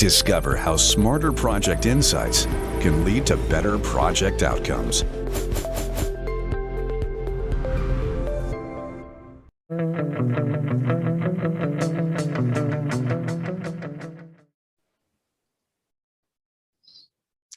Discover how smarter project insights can lead to better project outcomes.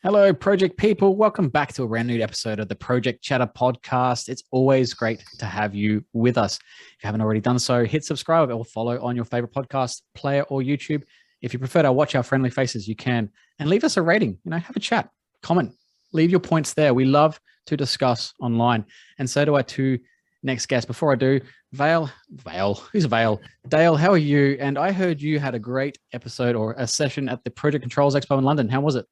Hello, project people. Welcome back to a brand new episode of the Project Chatter podcast. It's always great to have you with us. If you haven't already done so, hit subscribe or follow on your favorite podcast player or YouTube. If you prefer to watch our friendly faces, you can. And leave us a rating. Have a chat, comment, leave your points there. We love to discuss online. And so do our two next guests. Before I do, who's Vale? Dale, how are you? And I heard you had a great episode or a session at the Project Controls Expo in London. How was it?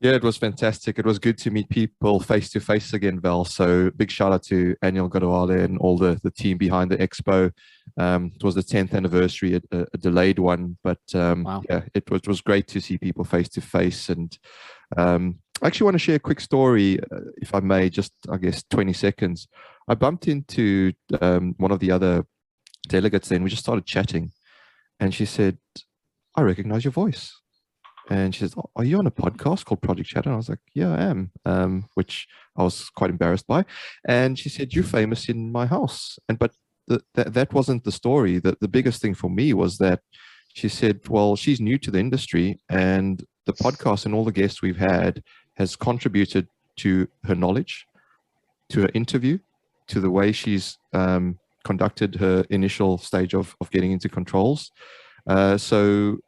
Yeah, it was fantastic. It was good to meet people face to face again, Val. So big shout out to Aniel Godawale and all the team behind the expo. It was the 10th anniversary, a delayed one, but Wow. Yeah, it was great to see people face to face. And I actually want to share a quick story, if I may, just I guess 20 seconds. I bumped into one of the other delegates then. We just started chatting, and she said, "I recognize your voice." And she says, "Oh, are you on a podcast called Project Chatter?" And I was like, "Yeah, I am," which I was quite embarrassed by. And she said, "You're famous in my house." But that wasn't the story. The biggest thing for me was that she said, well, she's new to the industry, and the podcast and all the guests we've had has contributed to her knowledge, to her interview, to the way she's conducted her initial stage of getting into controls. So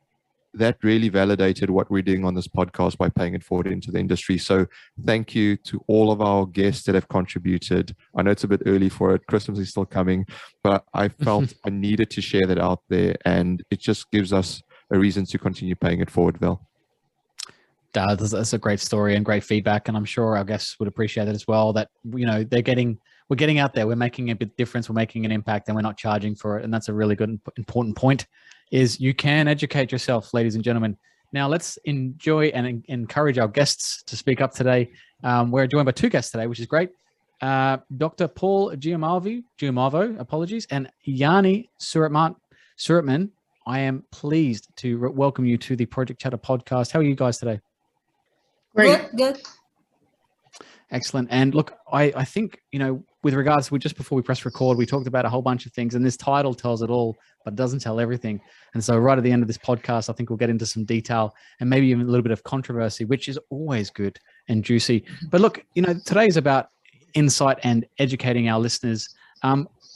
that really validated what we're doing on this podcast by paying it forward into the industry. So thank you to all of our guests that have contributed. I know it's a bit early for it. Christmas is still coming, but I felt I needed to share that out there, and it just gives us a reason to continue paying it forward, Val. That's a great story and great feedback. And I'm sure our guests would appreciate it as well, that, we're getting out there. We're making a bit difference. We're making an impact, and we're not charging for it. And that's a really good, important point, is you can educate yourself, ladies and gentlemen. Now let's enjoy and encourage our guests to speak up today. We're joined by two guests today, which is great. Dr. Paul Giammalvo, apologies, and Yani Suratman. I am pleased to welcome you to the Project Chatter podcast. How are you guys today? Great. Good. Excellent. And look, I think, with regards to, just before we press record, we talked about a whole bunch of things, and this title tells it all, but it doesn't tell everything. And so right at the end of this podcast, I think we'll get into some detail and maybe even a little bit of controversy, which is always good and juicy. But look, today is about insight and educating our listeners.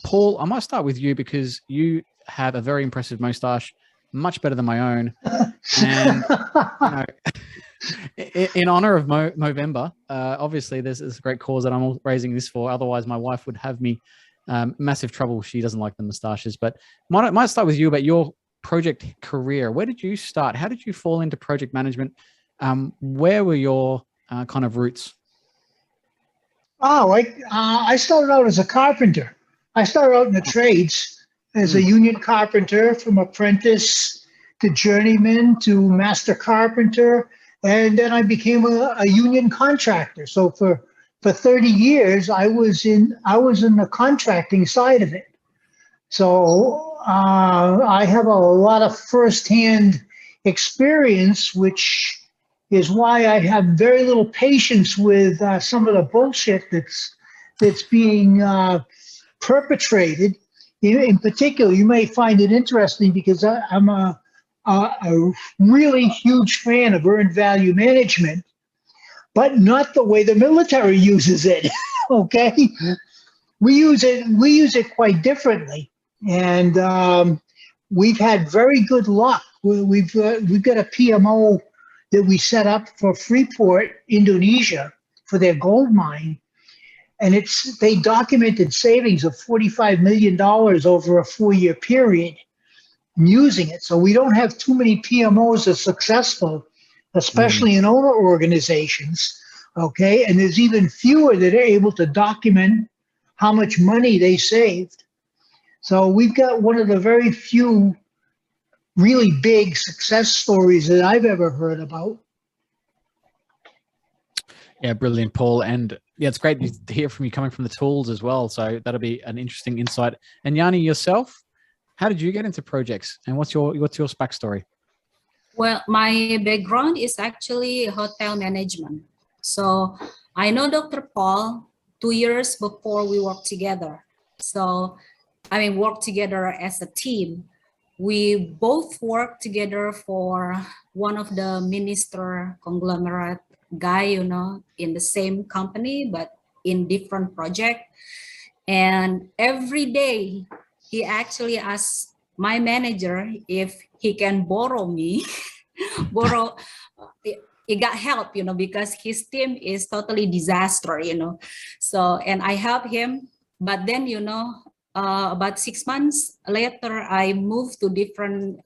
Paul, I might start with you because you have a very impressive mustache, much better than my own. And in honor of Movember, obviously there's a great cause that I'm raising this for. Otherwise, my wife would have me massive trouble. She doesn't like the mustaches. But might start with you about your project career. Where did you start? How did you fall into project management? Where were your kind of roots? Oh, I started out as a carpenter. I started out in the trades as a union carpenter, from apprentice to journeyman to master carpenter. And then I became a union contractor. So for 30 years, I was in the contracting side of it. So I have a lot of firsthand experience, which is why I have very little patience with some of the bullshit that's being perpetrated. In particular, you may find it interesting because I'm a really huge fan of earned value management, but not the way the military uses it. Okay, we use it quite differently, and we've had very good luck. We've got a PMO that we set up for Freeport, Indonesia, for their gold mine, and they documented savings of $45 million over a 4-year period using it. So we don't have too many PMOs that are successful, especially in owner organizations. Okay, and there's even fewer that are able to document how much money they saved. So we've got one of the very few really big success stories that I've ever heard about. Yeah, brilliant, Paul. And yeah, it's great to hear from you coming from the tools as well. So that'll be an interesting insight. And Yani, yourself, how did you get into projects, and what's your backstory? Well, my background is actually hotel management. So I know Dr. Paul 2 years before we worked together. So I mean, work together as a team. We both worked together for one of the minister conglomerate guy, you know, in the same company, but in different project. And every day he actually asks my manager if he can borrow me, borrow, he got help, you know, because his team is totally disaster, you know. So, and I help him, but then, you know, about 6 months later, I moved to different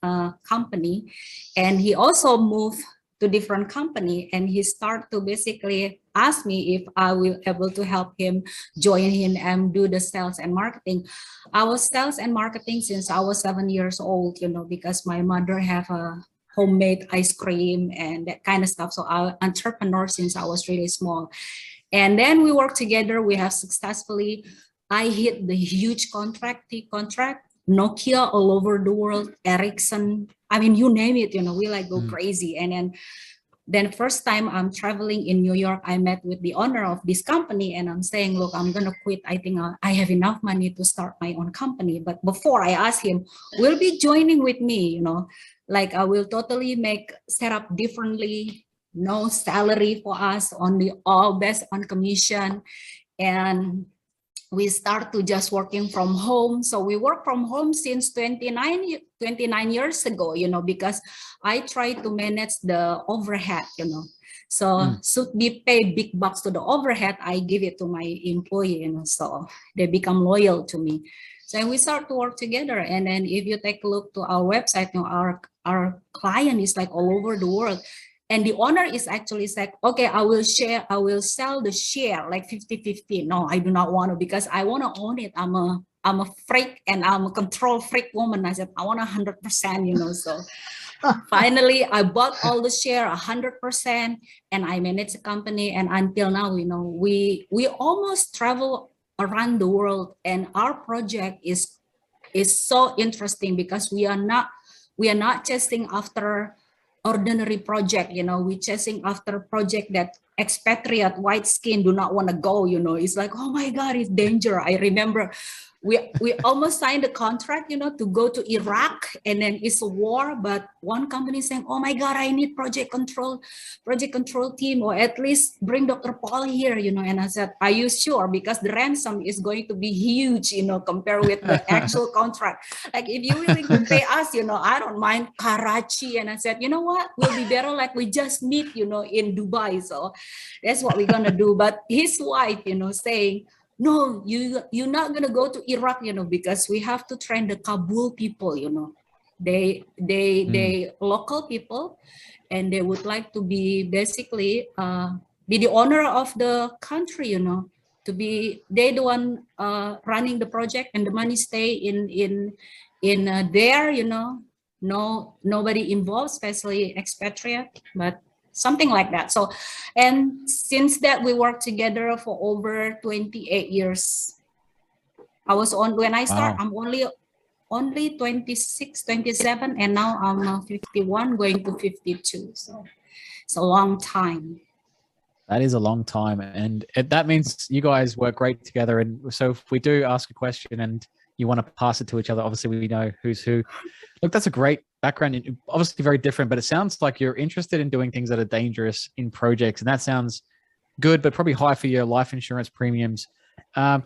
company, and he also moved to different company, and he started to basically ask me if I will able to help him join him and do the sales and marketing. I was sales and marketing since I was 7 years old, you know, because my mother have a homemade ice cream and that kind of stuff. So I entrepreneur since I was really small. And then we work together. We have successfully, I hit the huge contract, Nokia all over the world, Ericsson. I mean, you name it, you know, we like go crazy. And then first time I'm traveling in New York, I met with the owner of this company, and I'm saying, look, I'm going to quit. I think I have enough money to start my own company. But before I asked him, will be joining with me, you know, like I will totally set up differently, no salary for us, only all based on commission. And we start to just working from home. So we work from home since 29 years ago, you know, because I try to manage the overhead, you know. So should we pay big bucks to the overhead, I give it to my employee, you know, so they become loyal to me. So we start to work together. And then if you take a look to our website, you know, our client is like all over the world. And the owner is actually said, okay, I will sell the share like 50-50. No, I do not want to, because I want to own it. I'm a freak, and I'm a control freak woman. I said, I want 100%, you know. So finally, I bought all the share 100%, and I manage the company. And until now, you know, we almost travel around the world, and our project is so interesting because we are not chasing after ordinary project, you know. We're chasing after project that expatriate white skin do not want to go, you know. It's like, oh my God, it's danger. I remember we almost signed a contract, you know, to go to Iraq, and then it's a war, but one company saying, oh my God, I need project control team, or at least bring Dr. Paul here, you know. And I said, are you sure? Because the ransom is going to be huge, you know, compared with the actual contract. Like, if you're willing to pay us, you know, I don't mind Karachi. And I said, you know what, we'll be better like we just meet, you know, in Dubai. So that's what we're gonna do. But his wife, you know, saying, no, you're not gonna go to Iraq, you know, because we have to train the Kabul people, you know. They local people, and they would like to be basically be the owner of the country, you know, to be they the one running the project, and the money stay in there, you know. Nobody involved, especially expatriate, but something like that. So, and since that, we worked together for over 28 years. When I start, I'm only 26, 27, and now I'm 51, going to 52. So it's a long time. That is a long time. And that means you guys work great together. And so if we do ask a question and you want to pass it to each other, obviously we know who's who. Look, that's a great background. Obviously very different, but it sounds like you're interested in doing things that are dangerous in projects. And that sounds good, but probably high for your life insurance premiums. So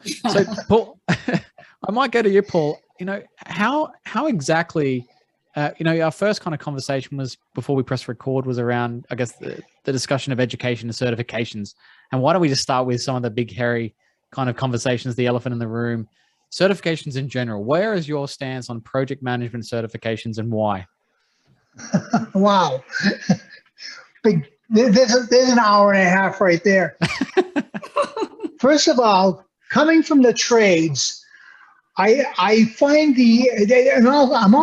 Paul, I might go to you, Paul. You know, how exactly, you know, our first kind of conversation was before we press record was around, I guess, the discussion of education and certifications. And why don't we just start with some of the big, hairy kind of conversations, the elephant in the room, certifications in general. Where is your stance on project management certifications, and why? Wow. There's an hour and a half right there. First of all, coming from the trades, I find I'm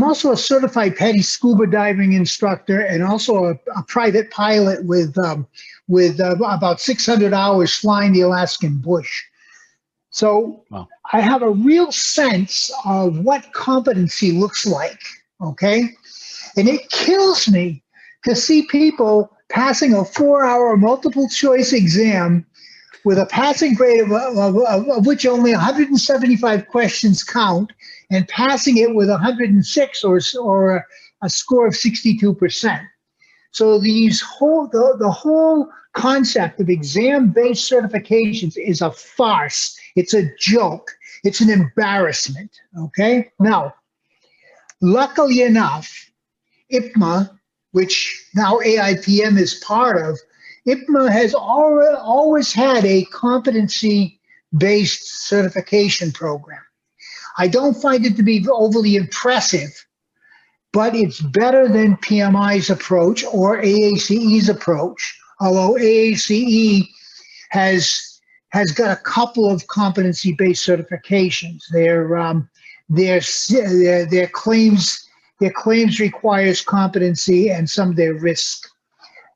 also a certified petty scuba diving instructor, and also a private pilot with about 600 hours flying the Alaskan bush. So wow. I have a real sense of what competency looks like. Okay. And it kills me to see people passing a 4-hour multiple choice exam with a passing grade of which only 175 questions count, and passing it with 106 or a score of 62%. So the whole concept of exam-based certifications is a farce. It's a joke. It's an embarrassment. Okay. Now, luckily enough, IPMA, which now AIPM is part of, IPMA has always had a competency-based certification program. I don't find it to be overly impressive, but it's better than PMI's approach or AACE's approach, although AACE has got a couple of competency-based certifications. Their claims requires competency, and some of their risk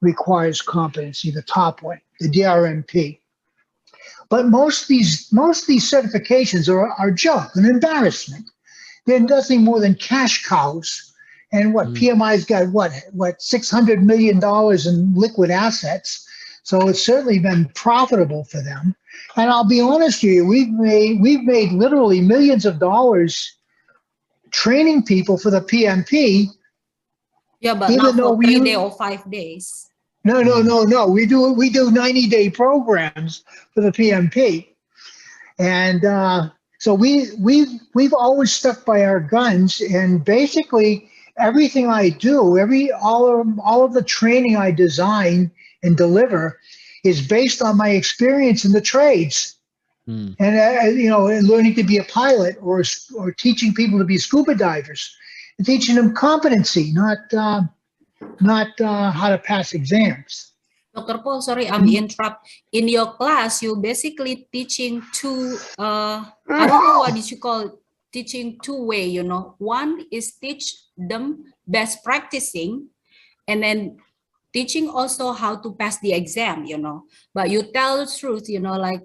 requires competency, the top one, the DRMP. But most of these certifications are junk, an embarrassment. They're nothing more than cash cows. And PMI's got what $600 million in liquid assets. So it's certainly been profitable for them. And I'll be honest with you, we've made literally millions of dollars training people for the PMP. Yeah, but not for 3 days or 5 days. No. We do 90-day programs for the PMP, and so we've always stuck by our guns. And basically, everything I do, all of the training I design and deliver, is based on my experience in the trades. And learning to be a pilot, or teaching people to be scuba divers, and teaching them competency, not how to pass exams. Dr. Paul, sorry, I'm interrupt. In your class, you basically teaching two, I don't know what you call teaching two-way, One is teach them best practicing, and then teaching also how to pass the exam, But you tell the truth, like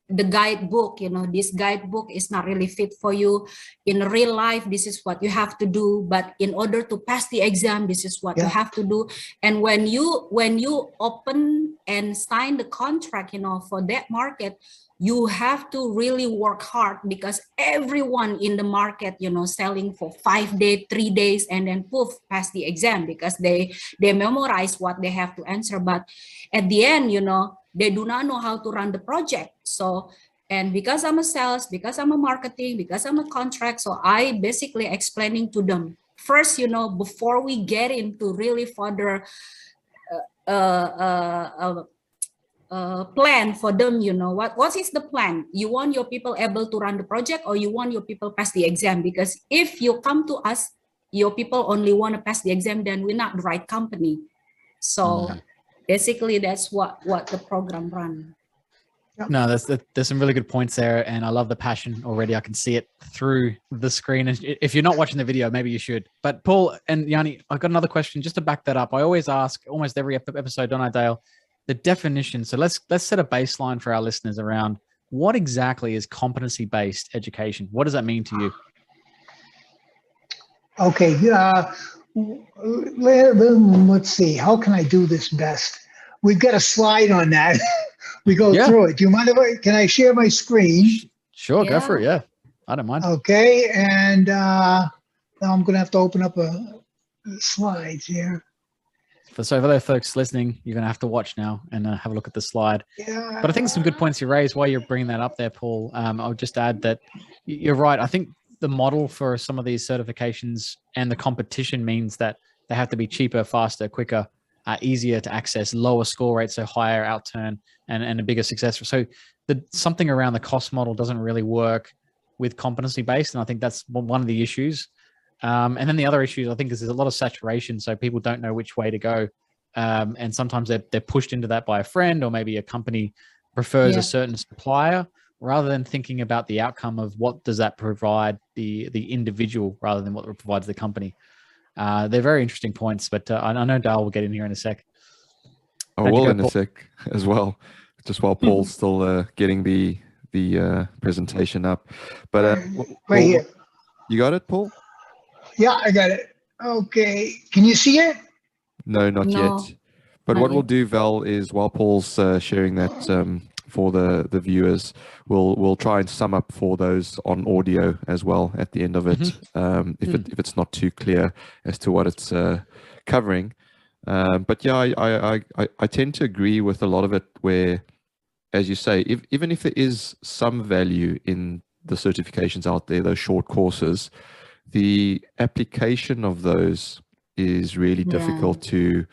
the guidebook, this guidebook is not really fit for you. In real life, this is what you have to do. But in order to pass the exam, this is what you have to do. And when you open and sign the contract, for that market, you have to really work hard, because everyone in the market, selling for 5 days, 3 days, and then poof, pass the exam, because they memorize what they have to answer. But at the end, they do not know how to run the project. So, and because I'm a sales, because I'm a marketing, because I'm a contract, so I basically explaining to them first, before we get into really further plan for them, what is the plan? You want your people able to run the project, or you want your people pass the exam? Because if you come to us, your people only want to pass the exam, then we're not the right company. So basically that's what the program run. No, there's some really good points there, and I love the passion already. I can see it through the screen. And if you're not watching the video, maybe you should. But Paul and Yani, I've got another question just to back that up. I always ask almost every episode, don't I, Dale? The definition. So let's set a baseline for our listeners around what exactly is competency-based education. What does that mean to you? Okay, let's see. How can I do this best? We've got a slide on that. We go through it. Do you mind can I share my screen? Sure, go for it. Yeah, I don't mind. Okay, and now I'm going to have to open up a slides here. For those folks listening, you're going to have to watch now and have a look at the slide. Yeah. But I think some good points you raised while you're bringing that up there, Paul. I'll just add that you're right. I think the model for some of these certifications and the competition means that they have to be cheaper, faster, quicker, easier to access, lower score rates, so higher outturn and a bigger success. So something around the cost model doesn't really work with competency-based, and I think that's one of the issues. And then the other issues, I think, is there's a lot of saturation, so people don't know which way to go. And sometimes they're pushed into that by a friend, or maybe a company prefers a certain supplier, rather than thinking about the outcome of what does that provide the individual rather than what it provides the company. They're very interesting points, but I know Dal will get in here in a sec. I will in a sec as well, just while Paul's still getting the presentation up. But right here. You got it, Paul? Yeah, I got it. Okay, can you see it? No, not No, yet. But not what we'll yet. do, Val, is while Paul's sharing that for the viewers, we'll try and sum up for those on audio as well at the end of it, if it's not too clear as to what it's covering. But yeah, I tend to agree with a lot of it where, as you say, even if there is some value in the certifications out there, those short courses, the application of those is really Yeah. difficult to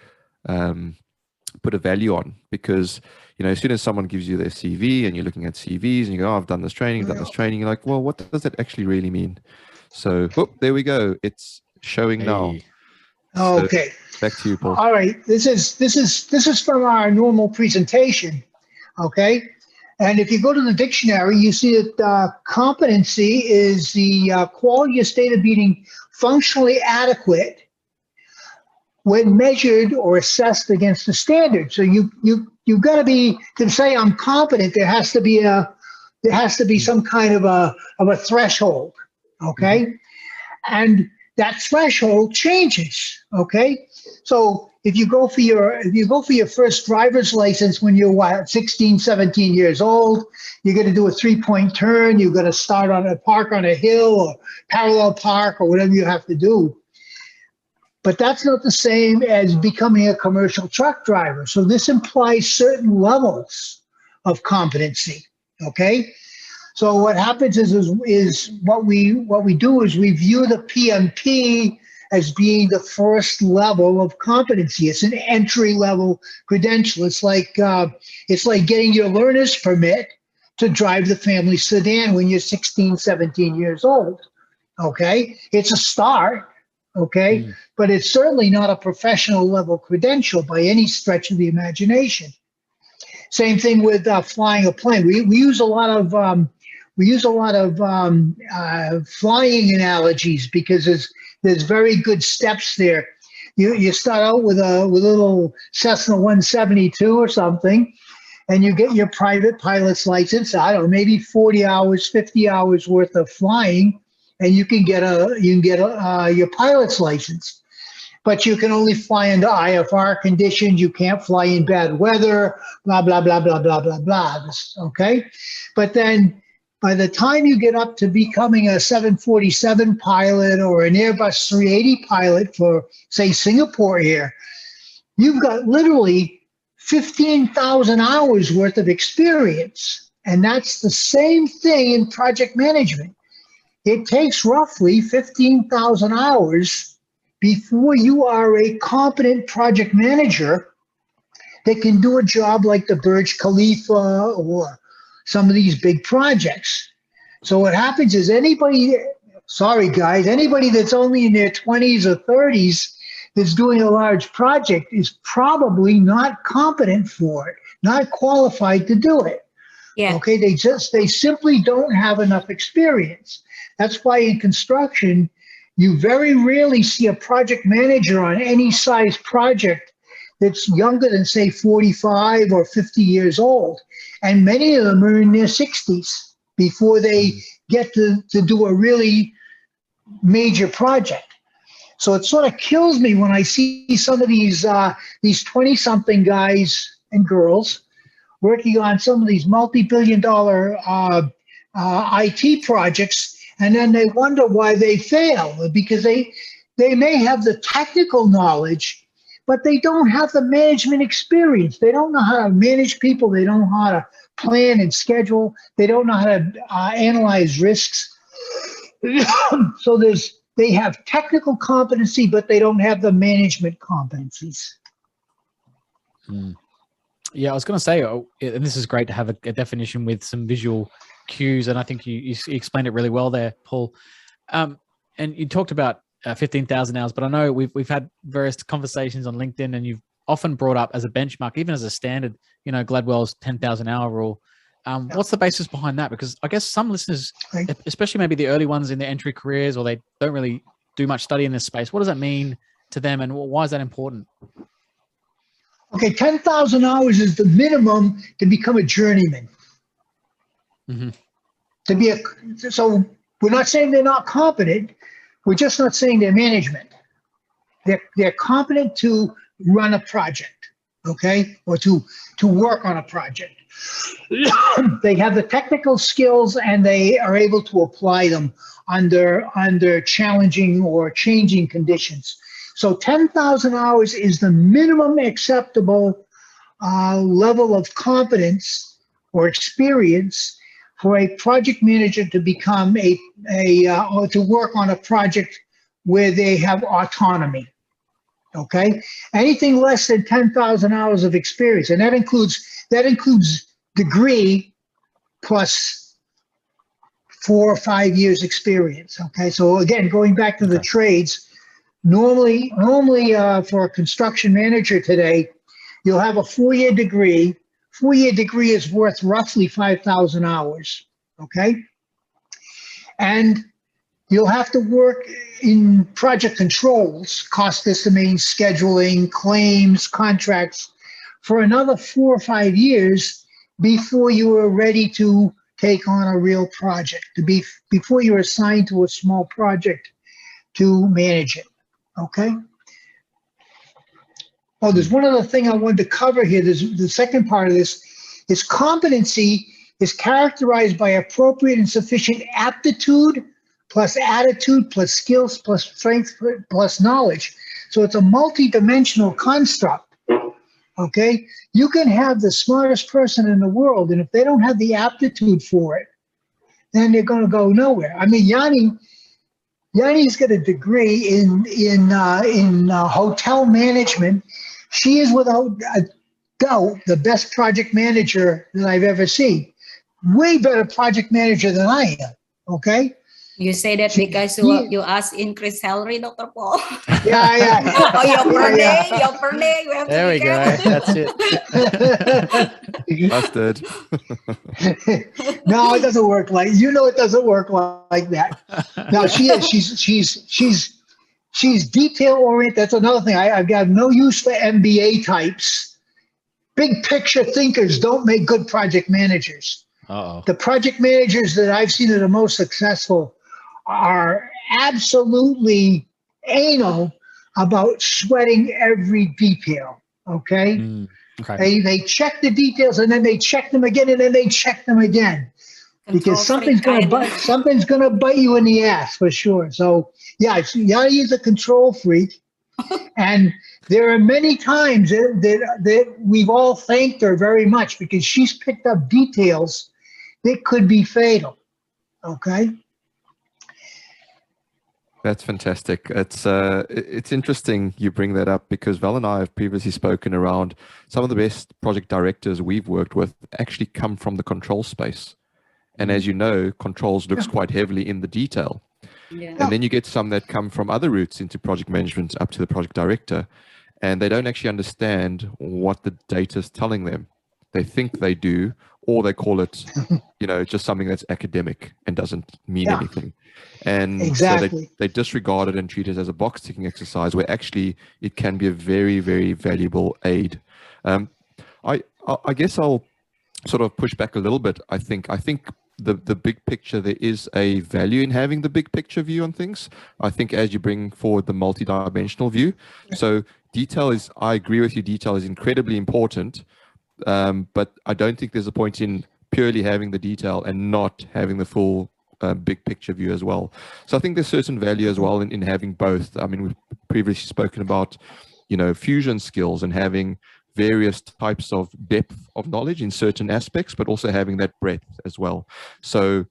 put a value on, because as soon as someone gives you their CV and you're looking at CVs and you go, oh, I've done this training, you're like, well, what does that actually really mean? So there we go, it's showing now. Hey. So, Okay. back to you, Paul. All right. This is from our normal presentation. Okay. And if you go to the dictionary, you see that competency is the quality or state of being functionally adequate when measured or assessed against the standard. So you've got to be, to say I'm competent, there has to be some kind of a threshold. Okay. And that threshold changes. Okay. So if you go for your first driver's license when you're 16, 17 years old, you're going to do a 3-point turn. You're going to start on a park on a hill or parallel park or whatever you have to do. But that's not the same as becoming a commercial truck driver. So this implies certain levels of competency. Okay. So what happens is what we do is we view the PMP as being the first level of competency. It's an entry level credential. It's like getting your learner's permit to drive the family sedan when you're 16, 17 years old. Okay, it's a start. Okay, but it's certainly not a professional level credential by any stretch of the imagination. Same thing with flying a plane. We use a lot of flying analogies because there's very good steps there. You start out with a little Cessna 172 or something, and you get your private pilot's license. I don't know, maybe 40 hours, 50 hours worth of flying, and you can get your pilot's license. But you can only fly under IFR conditions. You can't fly in bad weather. Blah blah blah blah blah blah blah. Okay, but then, by the time you get up to becoming a 747 pilot or an Airbus 380 pilot for, say, Singapore Air, you've got literally 15,000 hours worth of experience. And that's the same thing in project management. It takes roughly 15,000 hours before you are a competent project manager that can do a job like the Burj Khalifa or some of these big projects. So what happens is anybody that's only in their 20s or 30s that's doing a large project is probably not competent for it, not qualified to do it. Yeah. Okay, they simply don't have enough experience. That's why in construction, you very rarely see a project manager on any size project that's younger than, say, 45 or 50 years old. And many of them are in their 60s before they get to do a really major project. So it sort of kills me when I see some of these 20-something guys and girls working on some of these multi-billion-dollar IT projects, and then they wonder why they fail, because they may have the technical knowledge, but they don't have the management experience. They don't know how to manage people. They don't know how to plan and schedule. They don't know how to analyze risks. So they have technical competency, but they don't have the management competencies. Yeah, I was going to say, and this is great to have a definition with some visual cues, and I think you explained it really well there, Paul. And you talked about 15,000 hours, but I know we've had various conversations on LinkedIn, and you've often brought up as a benchmark, even as a standard, Gladwell's 10,000 hour rule. What's the basis behind that? Because I guess some listeners, especially maybe the early ones in their entry careers, or they don't really do much study in this space, what does that mean to them, and why is that important? Okay, 10,000 hours is the minimum to become a journeyman. So we're not saying they're not competent. We're just not saying they're management. they're competent to run a project, okay, or to work on a project. They have the technical skills and they are able to apply them under challenging or changing conditions. So 10,000 hours is the minimum acceptable level of competence or experience for a project manager to become or to work on a project where they have autonomy. Okay, anything less than 10,000 hours of experience, and that includes degree plus 4 or 5 years experience. Okay, so again, going back to the trades, normally for a construction manager today, you'll have a 4-year degree. 4-year degree is worth roughly 5,000 hours. Okay, and you'll have to work in project controls, cost estimating, scheduling, claims, contracts for another 4 or 5 years before you are ready to take on a real project, before you're assigned to a small project to manage it. Okay? Oh, there's one other thing I wanted to cover here. There's the second part of this is competency is characterized by appropriate and sufficient aptitude plus attitude, plus skills, plus strength, plus knowledge. So it's a multi-dimensional construct, okay? You can have the smartest person in the world, and if they don't have the aptitude for it, then they're going to go nowhere. I mean, Yani's got a degree in hotel management. She is without a doubt the best project manager that I've ever seen. Way better project manager than I am, okay? You say that because you ask increase salary, Dr. Paul. Yeah. Oh, your per day. We have there we go. That's it. Busted. No, it doesn't work it doesn't work like that. No, she is. She's detail oriented. That's another thing. I've got no use for MBA types. Big picture thinkers don't make good project managers. Uh-oh. The project managers that I've seen that are most successful are absolutely anal about sweating every detail. Okay? Okay. They check the details and then they check them again and then they check them again. Because something's gonna bite you in the ass for sure. So yeah, Yani is a control freak. And there are many times that we've all thanked her very much because she's picked up details that could be fatal. Okay. That's fantastic. It's interesting you bring that up because Val and I have previously spoken around some of the best project directors we've worked with actually come from the control space. And as you know, controls looks quite heavily in the detail. Yeah. And then you get some that come from other routes into project management up to the project director, and they don't actually understand what the data is telling them. They think they do, or they call it, just something that's academic and doesn't mean anything. And so they disregard it and treat it as a box ticking exercise where actually it can be a very, very valuable aid. I guess I'll sort of push back a little bit. I think the big picture, there is a value in having the big picture view on things. I think as you bring forward the multidimensional view. So I agree with you, detail is incredibly important. But I don't think there's a point in purely having the detail and not having the full big picture view as well. So I think there's certain value as well in having both. I mean, we've previously spoken about, fusion skills and having various types of depth of knowledge in certain aspects, but also having that breadth as well. So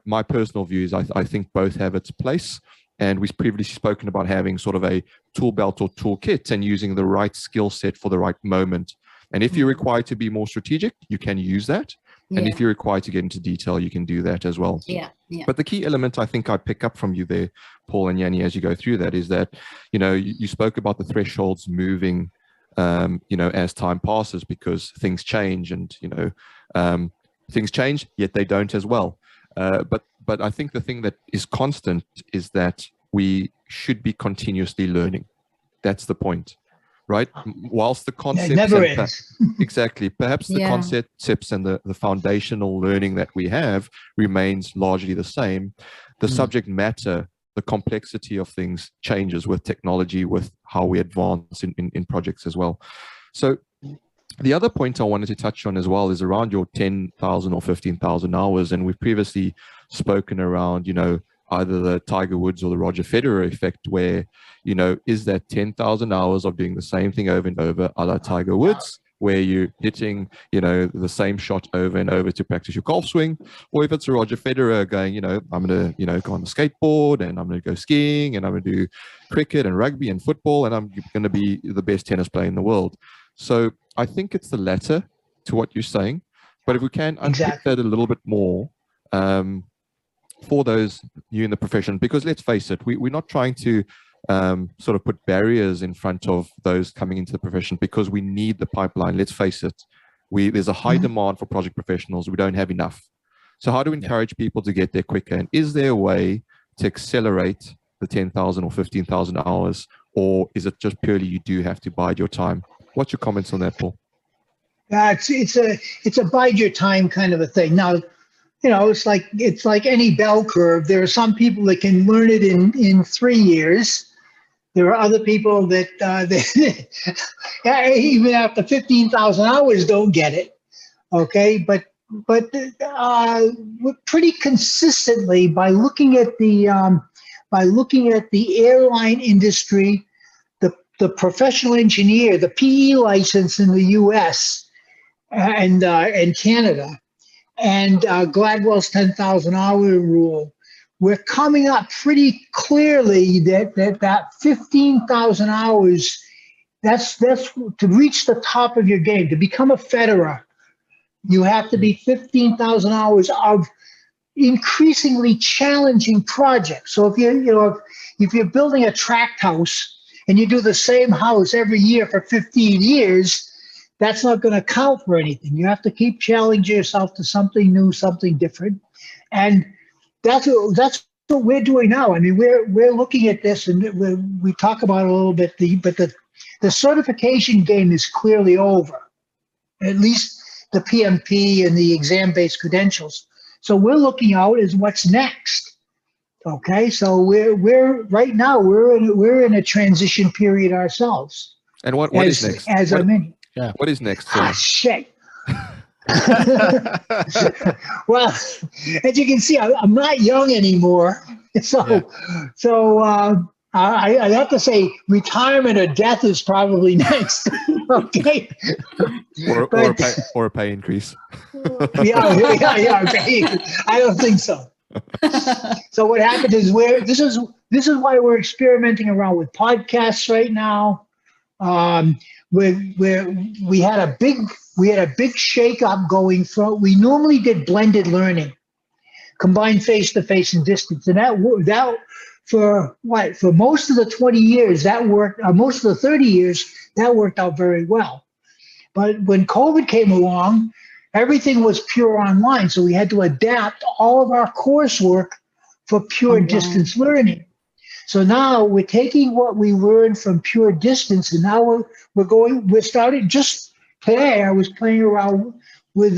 my personal view is I think both have its place. And we've previously spoken about having sort of a tool belt or toolkit and using the right skill set for the right moment. And if you're required to be more strategic, you can use that. And if you're required to get into detail, you can do that as well. Yeah. But the key element I think I pick up from you there, Paul and Yani, as you go through that, is that, you spoke about the thresholds moving, as time passes because things change and, things change, yet they don't as well. But I think the thing that is constant is that we should be continuously learning. That's the point. Right? Whilst the concepts exactly, perhaps the concepts and the foundational learning that we have remains largely the same, the subject matter the complexity of things changes with technology, with how we advance in projects as well. So the other point I wanted to touch on as well is around your 10,000 or 15,000 hours. And we've previously spoken around, either the Tiger Woods or the Roger Federer effect, where, is that 10,000 hours of doing the same thing over and over, a la Tiger Woods, where you're hitting, the same shot over and over to practice your golf swing, or if it's a Roger Federer going, I'm going to, go on the skateboard, and I'm going to go skiing, and I'm going to do cricket and rugby and football, and I'm going to be the best tennis player in the world. So I think it's the latter to what you're saying, but if we can unpick that a little bit more, for those new in the profession, because let's face it, we're not trying to sort of put barriers in front of those coming into the profession, because we need the pipeline. Let's face it, there's a high demand for project professionals. We don't have enough. So how do we encourage people to get there quicker? And is there a way to accelerate the 10,000 or 15,000 hours, or is it just purely you do have to bide your time? What's your comments on that, Paul? Yeah, it's a bide your time kind of a thing. Now, it's like any bell curve. There are some people that can learn it in 3 years. There are other people that even after 15,000 hours don't get it. Okay, but pretty consistently by looking at the airline industry, the professional engineer, the PE license in the U.S. and Canada, and Gladwell's 10,000 hour rule, we're coming up pretty clearly that 15,000 hours, that's to reach the top of your game, to become a Federer, you have to be 15,000 hours of increasingly challenging projects. So if you're building a tract house and you do the same house every year for 15 years, that's not going to count for anything. You have to keep challenging yourself to something new, something different. And that's what we're doing now. I mean, we're looking at this, and we talk about it a little bit, but the certification game is clearly over, at least the PMP and the exam-based credentials. So we're looking out as what's next. Okay, so we're right now we're in a transition period ourselves. And what is next? Yeah. What is next? Shit. Well, as you can see, I'm not young anymore. I have to say retirement or death is probably next. Okay. Or a pay increase. Yeah. I don't think so. So what happened is this is why we're experimenting around with podcasts right now. We had a big shake up going from, we normally did blended learning, combined face-to-face and distance, and that for most of the 20 years that worked, most of the 30 years that worked out very well. But when COVID came along, everything was pure online, so we had to adapt all of our coursework for pure distance learning. So now we're taking what we learned from pure distance, and now we're starting. Just today, I was playing around with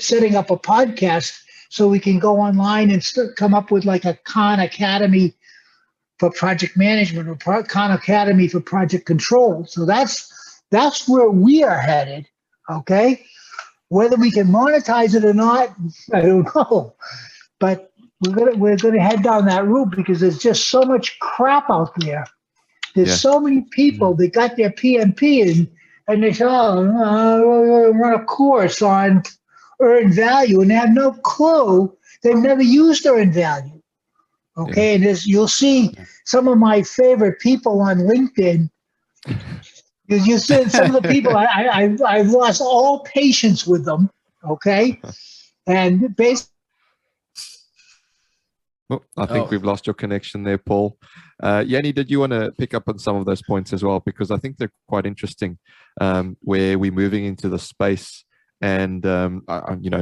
setting up a podcast so we can go online and come up with like a Khan Academy for project management or Khan Academy for project control. So that's where we are headed. Okay, whether we can monetize it or not, I don't know, but we're gonna head down that route because there's just so much crap out there. There's so many people that got their PMP and they say, we'll run a course on earned value, and they have no clue. They've never used earned value. Okay, and you'll see some of my favorite people on LinkedIn. You see some of the people I've lost all patience with them. Okay, and basically. Well, I think we've lost your connection there, Paul. Yani, did you want to pick up on some of those points as well? Because I think they're quite interesting, where we're moving into the space. And,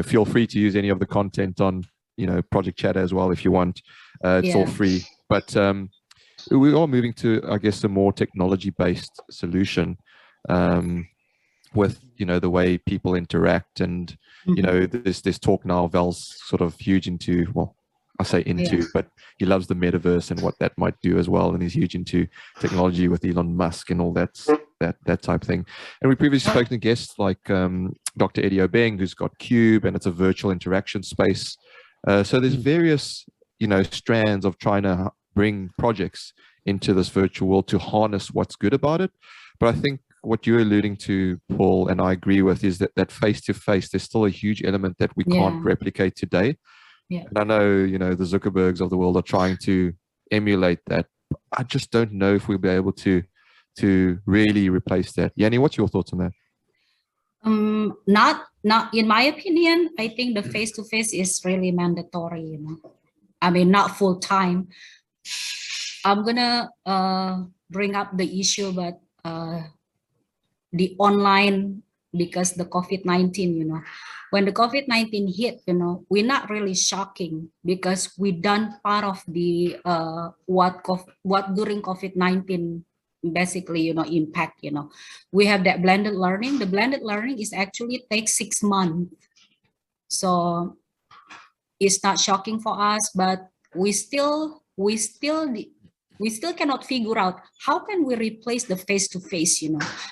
feel free to use any of the content on, Project Chatter as well if you want. It's all free. But we are moving to, I guess, a more technology-based solution with, the way people interact. And, there's talk now, Val's sort of huge into, I say into, Yeah. but he loves the metaverse and what that might do as well. And he's huge into technology with Elon Musk and all that type of thing. And we previously spoken to guests like Dr. Eddie Obeng, who's got Cube, and it's a virtual interaction space. So there's various, strands of trying to bring projects into this virtual world to harness what's good about it. But I think what you're alluding to, Paul, and I agree with, is that face-to-face, there's still a huge element that we can't replicate today. Yeah. And I know, the Zuckerbergs of the world are trying to emulate that. I just don't know if we'll be able to really replace that. Yani, what's your thoughts on that? Not in my opinion. I think the face-to-face is really mandatory, I mean, not full time. I'm gonna bring up the issue, but the online, because the COVID-19, when the COVID-19 hit, we're not really shocking, because we done part of the what during COVID-19 basically impact. We have that blended learning. The blended learning is actually takes 6 months, so it's not shocking for us, but we still cannot figure out how can we replace the face-to-face,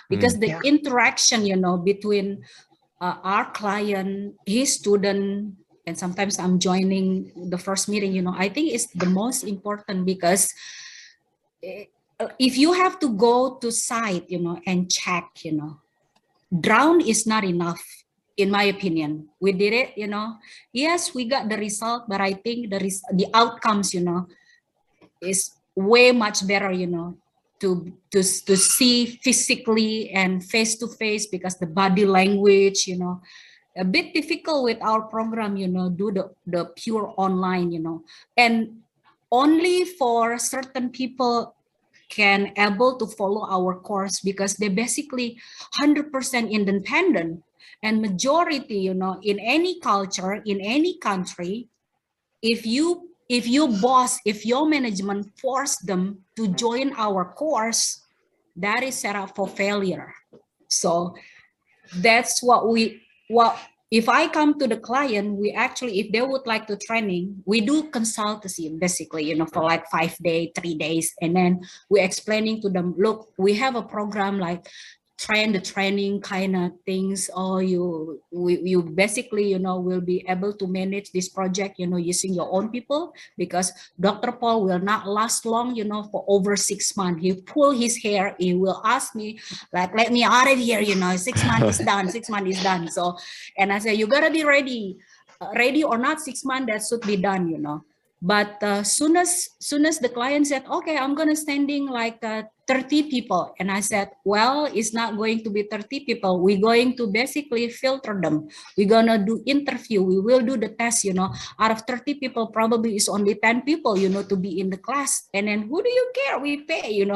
because the interaction, between our client, his student, and sometimes I'm joining the first meeting, I think it's the most important, because if you have to go to site, and check, drone is not enough. In my opinion, we did it, yes, we got the result, but I think the outcomes, is way much better, to see physically and face to face, because the body language, a bit difficult with our program, do the pure online, and only for certain people can able to follow our course, because they're basically 100% independent. And majority, in any culture, in any country, if your management force them to join our course, that is set up for failure. So that's if I come to the client, we actually, if they would like to training, we do consultancy basically, for like 5 days, 3 days. And then we're explaining to them, look, we have a program like training kind of things, or you basically, will be able to manage this project, using your own people, because Dr. Paul will not last long, for over 6 months. He pull his hair, he will ask me like, let me out of here, 6 months is done, 6 months is done. So, and I say, you gotta be ready or not, 6 months, that should be done, But soon as the client said, okay, I'm gonna standing like 30 people, and I said, well, it's not going to be 30 people. We're going to basically filter them. We're gonna do interview. We will do the test. Out of 30 people, probably is only 10 people, to be in the class. And then who do you care? We pay.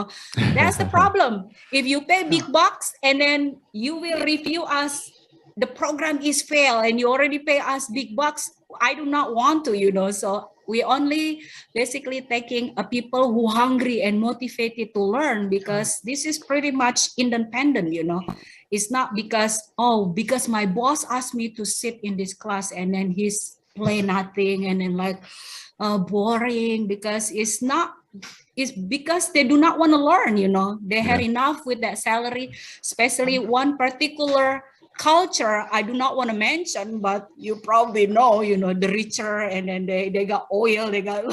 That's the problem. If you pay big bucks and then you will review us, the program is fail, and you already pay us big bucks. I do not want to, So we only basically taking people who hungry and motivated to learn, because this is pretty much independent, It's not because my boss asked me to sit in this class and then he's play nothing and then like boring, because it's because they do not want to learn, They had enough with that salary, especially one particular culture I do not want to mention, but you probably know, the richer, and then they got oil, they got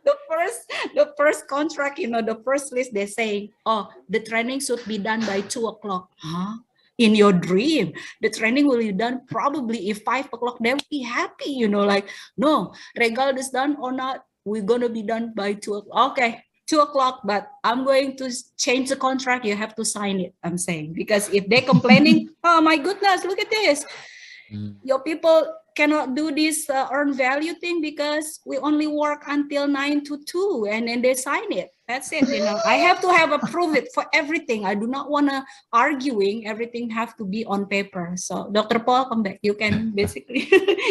the first contract, the first list, they say, oh, the training should be done by 2 o'clock. Huh? In your dream, the training will be done probably if 5 o'clock, they'll be happy, like, no, regardless done or not, we're gonna be done by 2 o'clock. Okay, 2 o'clock, but I'm going to change the contract. You have to sign it, I'm saying, because if they're complaining, oh my goodness, look at this. Your people cannot do this earn value thing because we only work until 9 to 2, and then they sign it. That's it. I have to have a proof it for everything. I do not want to arguing. Everything have to be on paper. So Dr. Paul, come back. You can basically,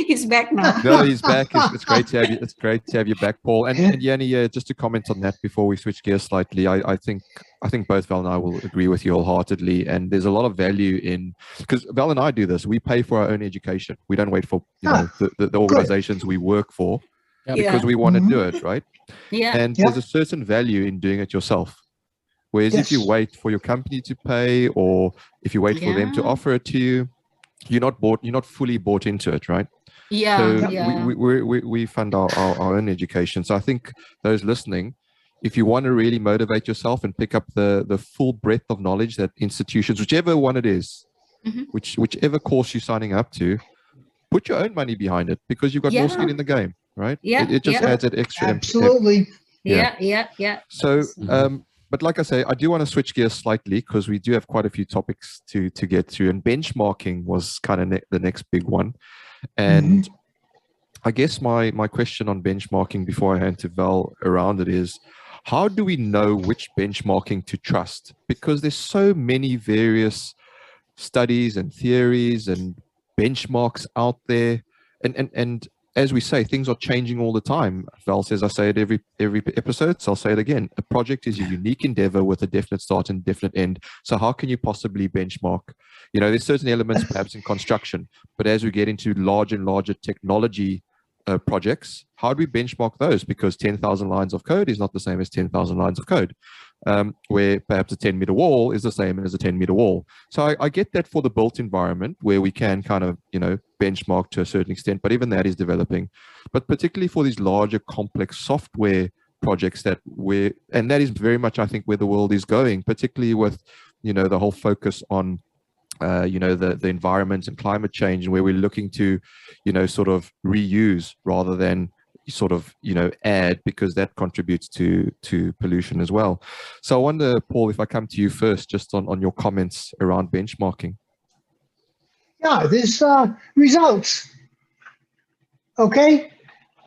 he's back now. No, he's back. It's great to have you. It's great to have you back, Paul. And Yani, just to comment on that before we switch gears slightly, I think both Val and I will agree with you wholeheartedly. And there's a lot of value in, because Val and I do this. We pay for our own education. We don't wait for the organizations we work for because we want to do it, right? Yeah. And there's a certain value in doing it yourself. Whereas if you wait for your company to pay, or if you wait for them to offer it to you, you're not fully bought into it, right? Yeah. So we fund our own education. So I think those listening, if you want to really motivate yourself and pick up the full breadth of knowledge that institutions, whichever one it is, whichever course you're signing up to, put your own money behind it, because you've got more skin in the game, right? It just adds that extra. Absolutely. Yeah. So, but like I say, I do want to switch gears slightly, because we do have quite a few topics to get through, and benchmarking was kind of the next big one. And I guess my question on benchmarking before I hand to Val around it is, how do we know which benchmarking to trust? Because there's so many various studies and theories and benchmarks out there, and as we say, things are changing all the time. Val says, I say it every episode, so I'll say it again. A project is a unique endeavor with a definite start and definite end. So how can you possibly benchmark? There's certain elements perhaps in construction, but as we get into larger and larger technology projects, how do we benchmark those? Because 10,000 lines of code is not the same as 10,000 lines of code, where perhaps a 10-meter wall is the same as a 10-meter wall. So I get that for the built environment, where we can kind of, benchmark to a certain extent, but even that is developing. But particularly for these larger, complex software projects and that is very much, I think, where the world is going, particularly with, the whole focus on the environment and climate change, and where we're looking to, sort of reuse rather than sort of, add, because that contributes to pollution as well. So I wonder, Paul, if I come to you first, just on your comments around benchmarking. Yeah, there's results. Okay,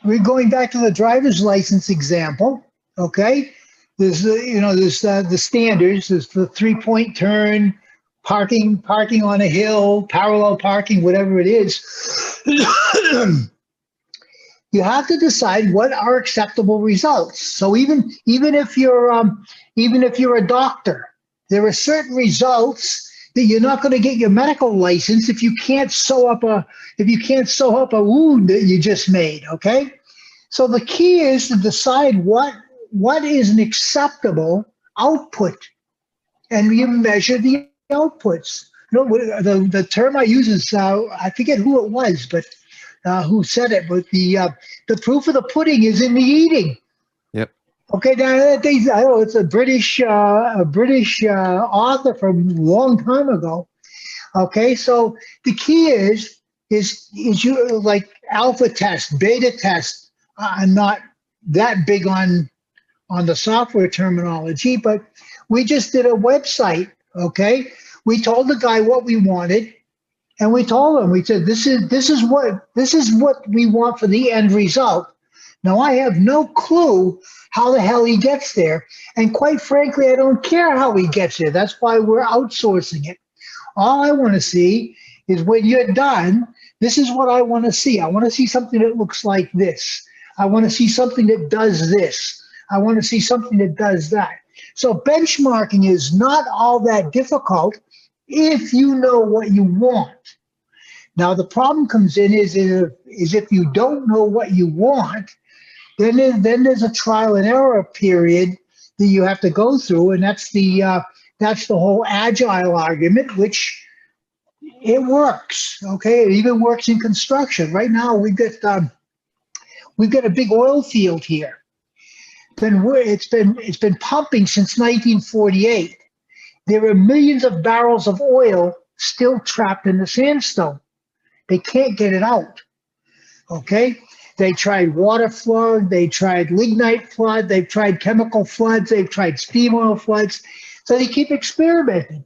we're going back to the driver's license example. Okay, there's the standards. There's the 3-point turn, parking on a hill, parallel parking, whatever it is. You have to decide what are acceptable results. So even if you're a doctor, there are certain results that you're not going to get your medical license if you can't sew up a wound that you just made. Okay, so the key is to decide what is an acceptable output, and you measure the outputs. The term I use is I forget who it was, but who said it. But the proof of the pudding is in the eating. Yep. Okay, now I know it's a British author from a long time ago. Okay, so the key is you like alpha test, beta test. I'm not that big on the software terminology, but we just did a website. Okay, we told the guy what we wanted, and we told him, we said, this is what we want for the end result. Now I have no clue how the hell he gets there, and quite frankly, I don't care how he gets there. That's why we're outsourcing it. All I want to see is when you're done, this is what I want to see. I want to see something that looks like this. I want to see something that does this. I want to see something that does that. So benchmarking is not all that difficult if you know what you want. Now the problem comes in is if you don't know what you want, then there's a trial and error period that you have to go through, and that's the whole agile argument, which it works. Okay, it even works in construction. Right now we've got a big oil field here. It's been pumping since 1948. There are millions of barrels of oil still trapped in the sandstone. They can't get it out. Okay, they tried water flood, they tried lignite flood, they've tried chemical floods, they've tried steam oil floods. So they keep experimenting.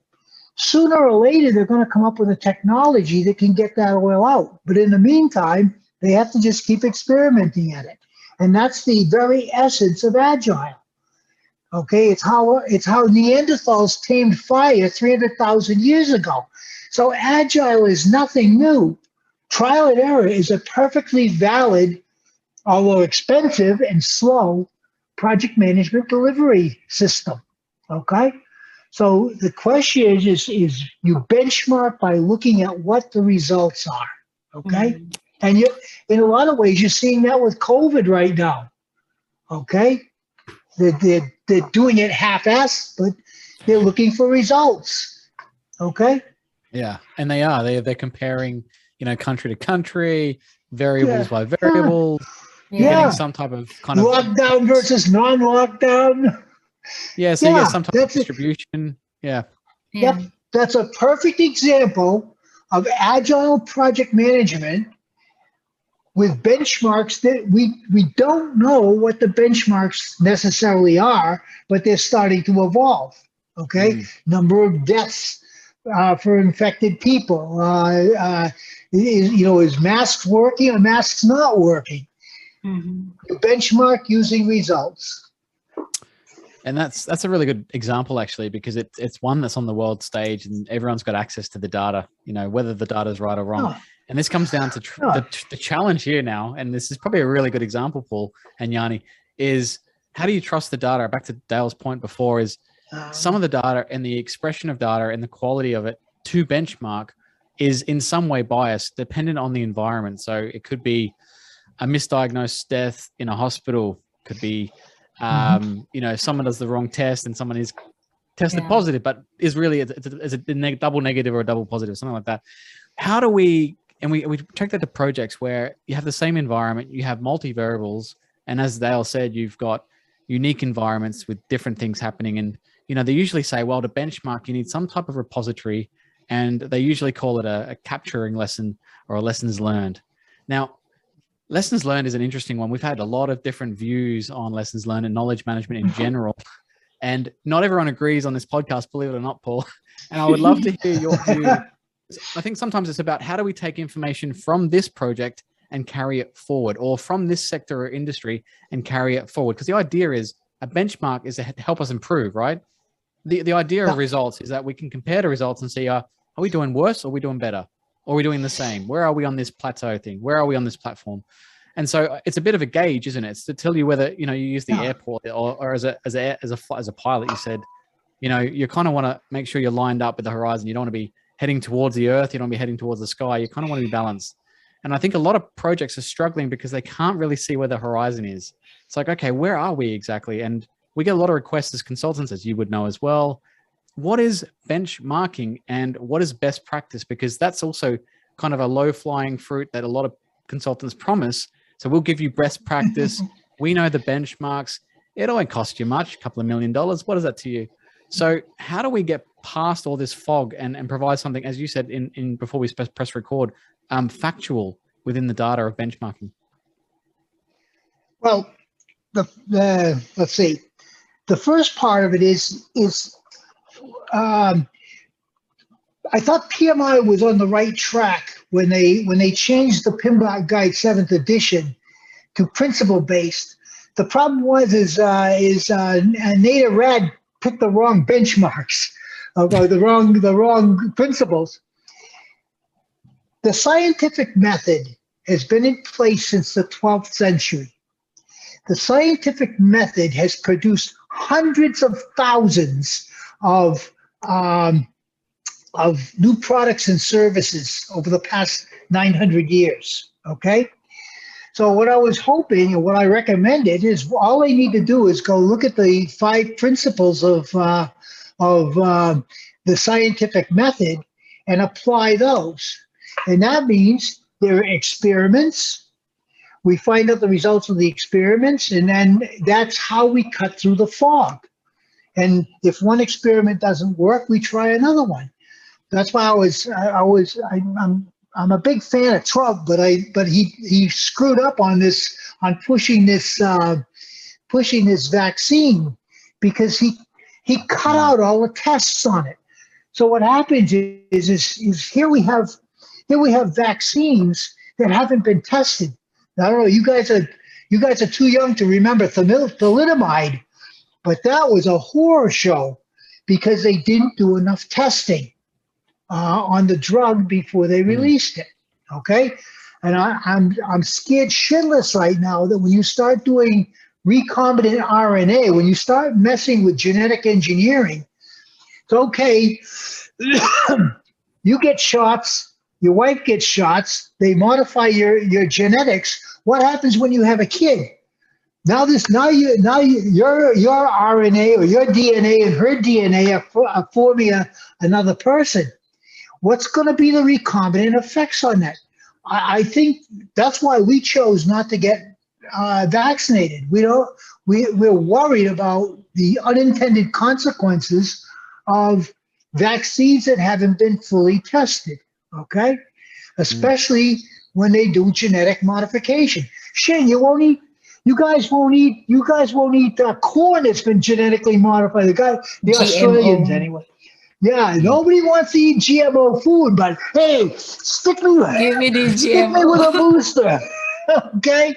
Sooner or later, they're going to come up with a technology that can get that oil out. But in the meantime, they have to just keep experimenting at it. And that's the very essence of agile. Okay, it's how Neanderthals tamed fire 300,000 years ago. So agile is nothing new. Trial and error is a perfectly valid, although expensive and slow, project management delivery system. Okay, so the question is you benchmark by looking at what the results are. Okay, and you, in a lot of ways, you're seeing that with COVID right now. Okay, they're doing it half-assed, but they're looking for results. Okay. Yeah, and they're comparing, country to country, variables by variables. You're getting some type of kind of lockdown versus non-lockdown. Yeah, so you get some type of distribution. Yep, that's a perfect example of agile project management with benchmarks that we don't know what the benchmarks necessarily are, but they're starting to evolve. Okay, number of deaths for infected people. Is masks working or masks not working? You benchmark using results. And that's a really good example, actually, because it's one that's on the world stage and everyone's got access to the data, whether the data is right or wrong. And this comes down to the challenge here now, and this is probably a really good example, Paul and Yani, is how do you trust the data? Back to Dale's point before, is some of the data and the expression of data and the quality of it to benchmark is in some way biased, dependent on the environment. So it could be a misdiagnosed death in a hospital, could be someone does the wrong test and someone is tested positive, but is really it's a double negative or a double positive, something like that. How do we check that to projects where you have the same environment, you have multi-variables, and as Dale said, you've got unique environments with different things happening. And, they usually say, well, to benchmark, you need some type of repository, and they usually call it a capturing lesson or a lessons learned. Now, lessons learned is an interesting one. We've had a lot of different views on lessons learned and knowledge management in general. And not everyone agrees on this podcast, believe it or not, Paul. And I would love to hear your view. I think sometimes it's about how do we take information from this project and carry it forward, or from this sector or industry and carry it forward. Because the idea is a benchmark is to help us improve, right? The idea of results is that we can compare the results and see, are we doing worse or are we doing better? Or are we doing the same? Where are we on this plateau thing? Where are we on this platform? And so it's a bit of a gauge, isn't it? It's to tell you whether, you use the airport or as a pilot, you said, you kind of want to make sure you're lined up with the horizon. You don't want to be heading towards the earth. You don't want to be heading towards the sky. You kind of want to be balanced. And I think a lot of projects are struggling because they can't really see where the horizon is. It's like, okay, where are we exactly? And we get a lot of requests as consultants, as you would know as well. What is benchmarking and what is best practice? Because that's also kind of a low-flying fruit that a lot of consultants promise. So we'll give you best practice. We know the benchmarks. It won't cost you much, a couple of $1 million. What is that to you? So how do we get past all this fog and provide something, as you said in before we press record, factual within the data of benchmarking? Well, let's see. The first part of it is I thought PMI was on the right track when they changed the PMBOK Guide 7th edition to principle-based. The problem was Nada Rad picked the wrong benchmarks, the wrong principles. The scientific method has been in place since the 12th century. The scientific method has produced hundreds of thousands of new products and services over the past 900 years, okay? So what I was hoping and what I recommended is all they need to do is go look at the 5 principles of the scientific method and apply those. And that means there are experiments. We find out the results of the experiments, and then that's how we cut through the fog. And if one experiment doesn't work, we try another one. That's why I'm a big fan of Trump, but he screwed up on pushing this vaccine because he cut out all the tests on it. So what happens is here we have vaccines that haven't been tested. I don't know. You guys are too young to remember thalidomide, But that was a horror show because they didn't do enough testing on the drug before they released it. Okay, and I'm scared shitless right now that when you start doing recombinant RNA, when you start messing with genetic engineering, it's okay. You get shots, your wife gets shots, they modify your genetics. What happens when you have a kid? Now your RNA or your DNA and her DNA are forming another person. What's going to be the recombinant effects on that? I think that's why we chose not to get vaccinated. We're worried about the unintended consequences of vaccines that haven't been fully tested. Okay, especially when they do genetic modification. Shane, you guys won't eat corn that's been genetically modified. The Australians anyway. Yeah, nobody wants to eat GMO food, but hey, stick me with a booster. Okay,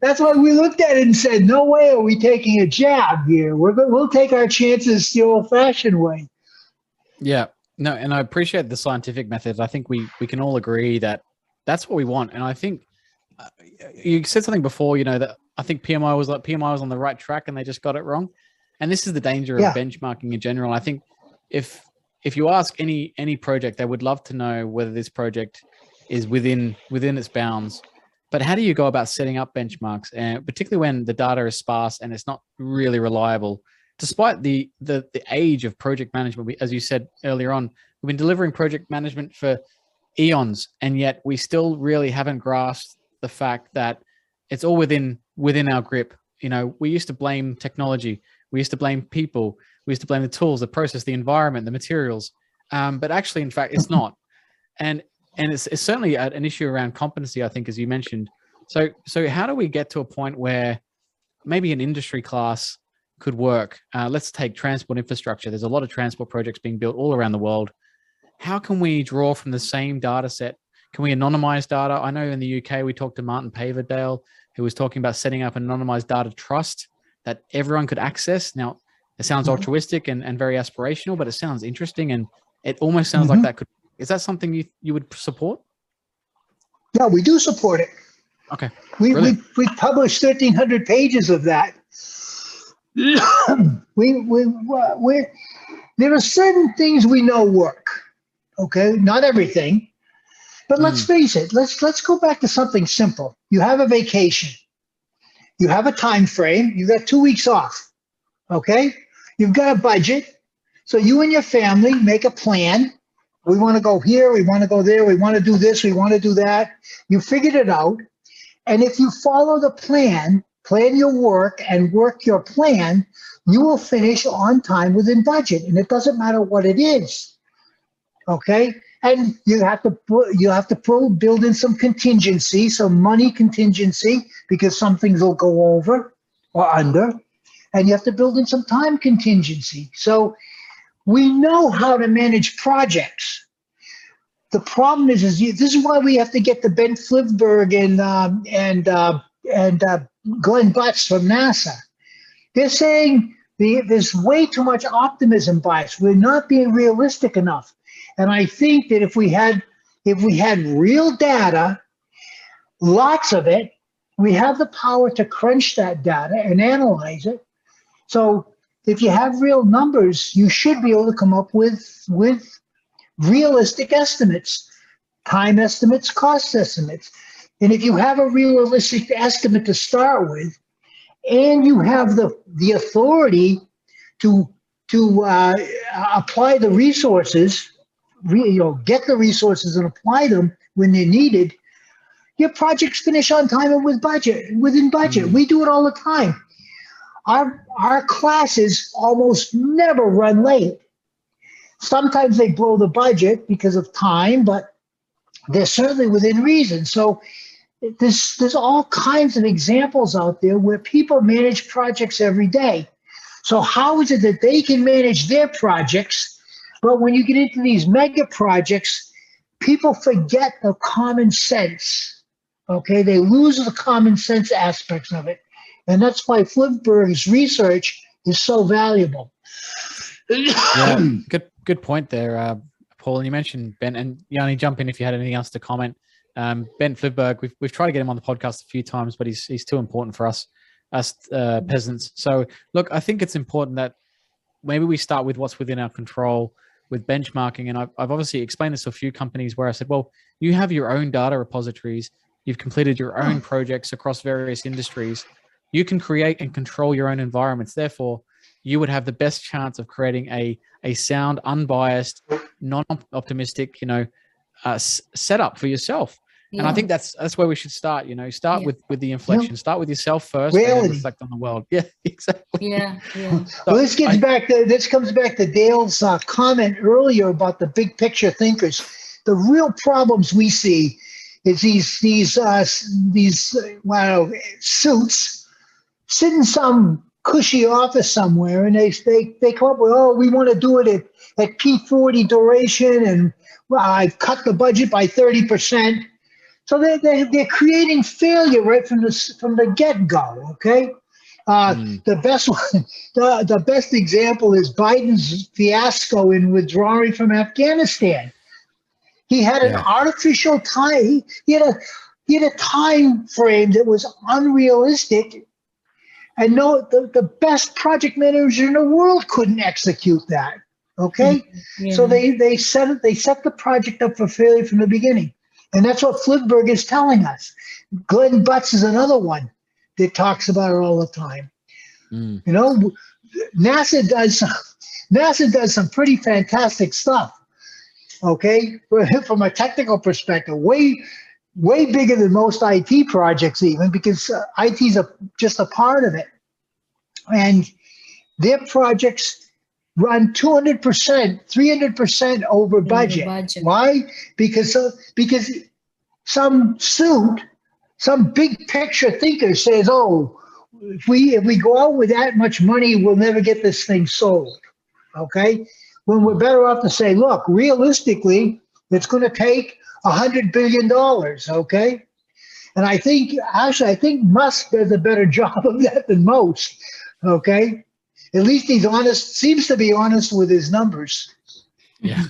that's why we looked at it and said, no way are we taking a jab here. We'll take our chances the old-fashioned way. Yeah, no, and I appreciate the scientific method. I think we can all agree that that's what we want. And I think you said something before, that I think PMI was on the right track and they just got it wrong. And this is the danger of benchmarking in general. I think if you ask any project, they would love to know whether this project is within its bounds. But how do you go about setting up benchmarks, and particularly when the data is sparse and it's not really reliable? Despite the age of project management, as you said earlier on, we've been delivering project management for eons, and yet we still really haven't grasped the fact that it's all within our grip. We used to blame technology, we used to blame people, we used to blame the tools, the process, the environment, the materials, but actually, in fact, it's not. And it's certainly an issue around competency, I think, as you mentioned. So how do we get to a point where maybe an industry class could work? Let's take transport infrastructure. There's a lot of transport projects being built all around the world. How can we draw from the same data set? Can we anonymize data? I know in the UK, we talked to Martin Paverdale, who was talking about setting up an anonymized data trust that everyone could access. Now, it sounds altruistic and very aspirational, but it sounds interesting, and it almost sounds like that could. Is that something you would support? Yeah, we do support it. Okay. We published 1,300 pages of that. There are certain things we know work. Okay, not everything, but let's face it. Let's go back to something simple. You have a vacation. You have a time frame. You got 2 weeks off. Okay, you've got a budget. So you and your family make a plan. We want to go here. We want to go there. We want to do this. We want to do that. You figured it out. And if you follow the plan your work and work your plan, you will finish on time within budget. And it doesn't matter what it is. Okay. And you have to build in some contingency, some money contingency, because some things will go over or under. And you have to build in some time contingency. So we know how to manage projects. The problem is this is why we have to get the Ben Flivberg and Glenn Butts from NASA. They're saying there's way too much optimism bias. We're not being realistic enough. And I think that if we had real data, lots of it, we have the power to crunch that data and analyze it. So if you have real numbers, you should be able to come up with realistic estimates, time estimates, cost estimates. And if you have a realistic estimate to start with, and you have the authority to apply the resources, get the resources and apply them when they're needed, your projects finish on time and within budget. We do it all the time. Our classes almost never run late. Sometimes they blow the budget because of time, but they're certainly within reason. So there's all kinds of examples out there where people manage projects every day. So how is it that they can manage their projects, but when you get into these mega projects, people forget the common sense, okay? They lose the common sense aspects of it. And that's why Flivberg's research is so valuable. Yeah, good point there, Paul. And you mentioned Ben, and Yani, jump in if you had anything else to comment. Ben Flibberg, we've tried to get him on the podcast a few times, but he's too important for us peasants. So look, I think it's important that maybe we start with what's within our control with benchmarking. And I've obviously explained this to a few companies where I said, well, you have your own data repositories. You've completed your own projects across various industries. You can create and control your own environments. Therefore, you would have the best chance of creating a sound, unbiased, non-optimistic, setup for yourself. And I think that's where we should start. Start with the inflection. Start with yourself first, and then reflect on the world. Yeah, exactly. Yeah. Well, this comes back to Dale's comment earlier about the big picture thinkers. The real problems we see is these suits sit in some cushy office somewhere, and they come up with, oh, we want to do it at P40 duration, and I've cut the budget by 30%. So they're creating failure right from the get-go. Okay, the best example is Biden's fiasco in withdrawing from Afghanistan. He had an artificial time. He had a time frame that was unrealistic, and the best project managers in the world couldn't execute that. Okay, so they set the project up for failure from the beginning. And that's what Flipberg is telling us. Glenn Butts is another one that talks about it all the time. NASA does some pretty fantastic stuff. Okay, from a technical perspective, way bigger than most IT projects, even, because IT is just a part of it. And their projects run 200%, 300% over budget. Why? Because some big picture thinker says, oh, if we go out with that much money, we'll never get this thing sold. Okay? When we're better off to say, look, realistically, it's going to take $100 billion. Okay? And I think Musk does a better job of that than most. Okay? At least he's honest, seems to be honest with his numbers. Yeah.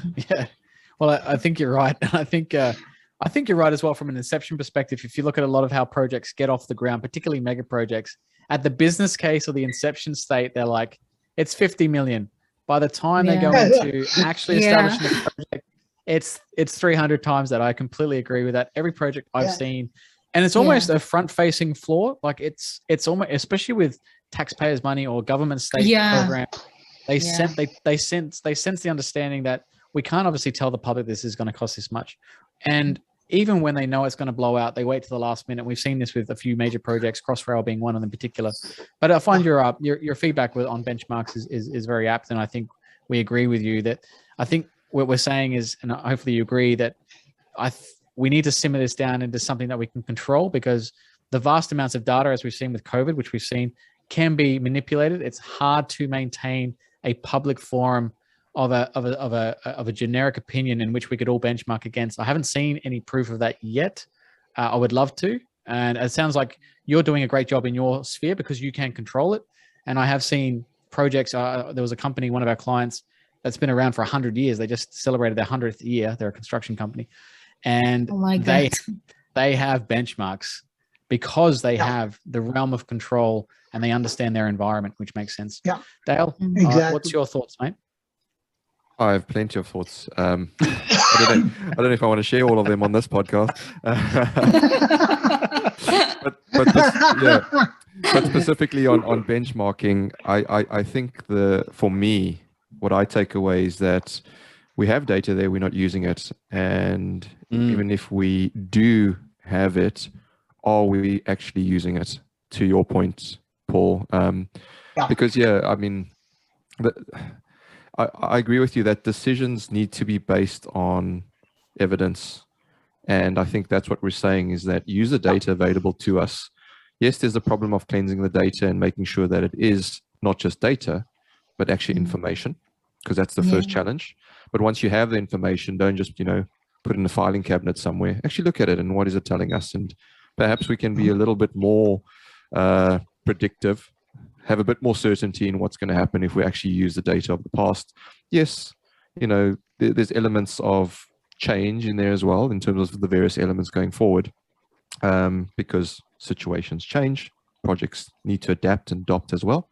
Well, I think you're right. I think you're right as well from an inception perspective. If you look at a lot of how projects get off the ground, particularly mega projects, at the business case or the inception state, they're like, it's 50 million. By the time they go into actually establishing the project, it's 300 times that. I completely agree with that. Every project I've seen, and it's almost a front-facing flaw. Like it's almost, especially with taxpayers' money or government state program, they sense the understanding that we can't obviously tell the public this is going to cost this much. And even when they know it's going to blow out, they wait to the last minute. We've seen this with a few major projects, Crossrail being one of them in particular. But I find your feedback on benchmarks is very apt, and I think we agree with you that I think what we're saying is, and hopefully you agree, that we need to simmer this down into something that we can control, because the vast amounts of data, as we've seen with COVID, which we've seen, can be manipulated. It's hard to maintain a public forum of a generic opinion in which we could all benchmark against. I haven't seen any proof of that yet. I would love to. And it sounds like you're doing a great job in your sphere because you can control it. And I have seen projects. There was a company, one of our clients, that's been around for 100 years. They just celebrated their 100th year. They're a construction company. And they have benchmarks because they have the realm of control and they understand their environment, which makes sense. Yeah. Dale, what's your thoughts, mate? I have plenty of thoughts. I don't know if I want to share all of them on this podcast. but specifically on benchmarking, I think for me, what I take away is that we have data there, we're not using it. And even if we do have it, are we actually using it? To your point, Paul. Because, I mean, I agree with you that decisions need to be based on evidence. And I think that's what we're saying, is that use the data available to us. Yes, there's a problem of cleansing the data and making sure that it is not just data, but actually information, because that's the first challenge. But once you have the information, don't just, put it in a filing cabinet somewhere. Actually look at it and what is it telling us? And perhaps we can be a little bit more predictive, have a bit more certainty in what's going to happen if we actually use the data of the past. Yes, there's elements of change in there as well in terms of the various elements going forward, because situations change, projects need to adapt and adopt as well.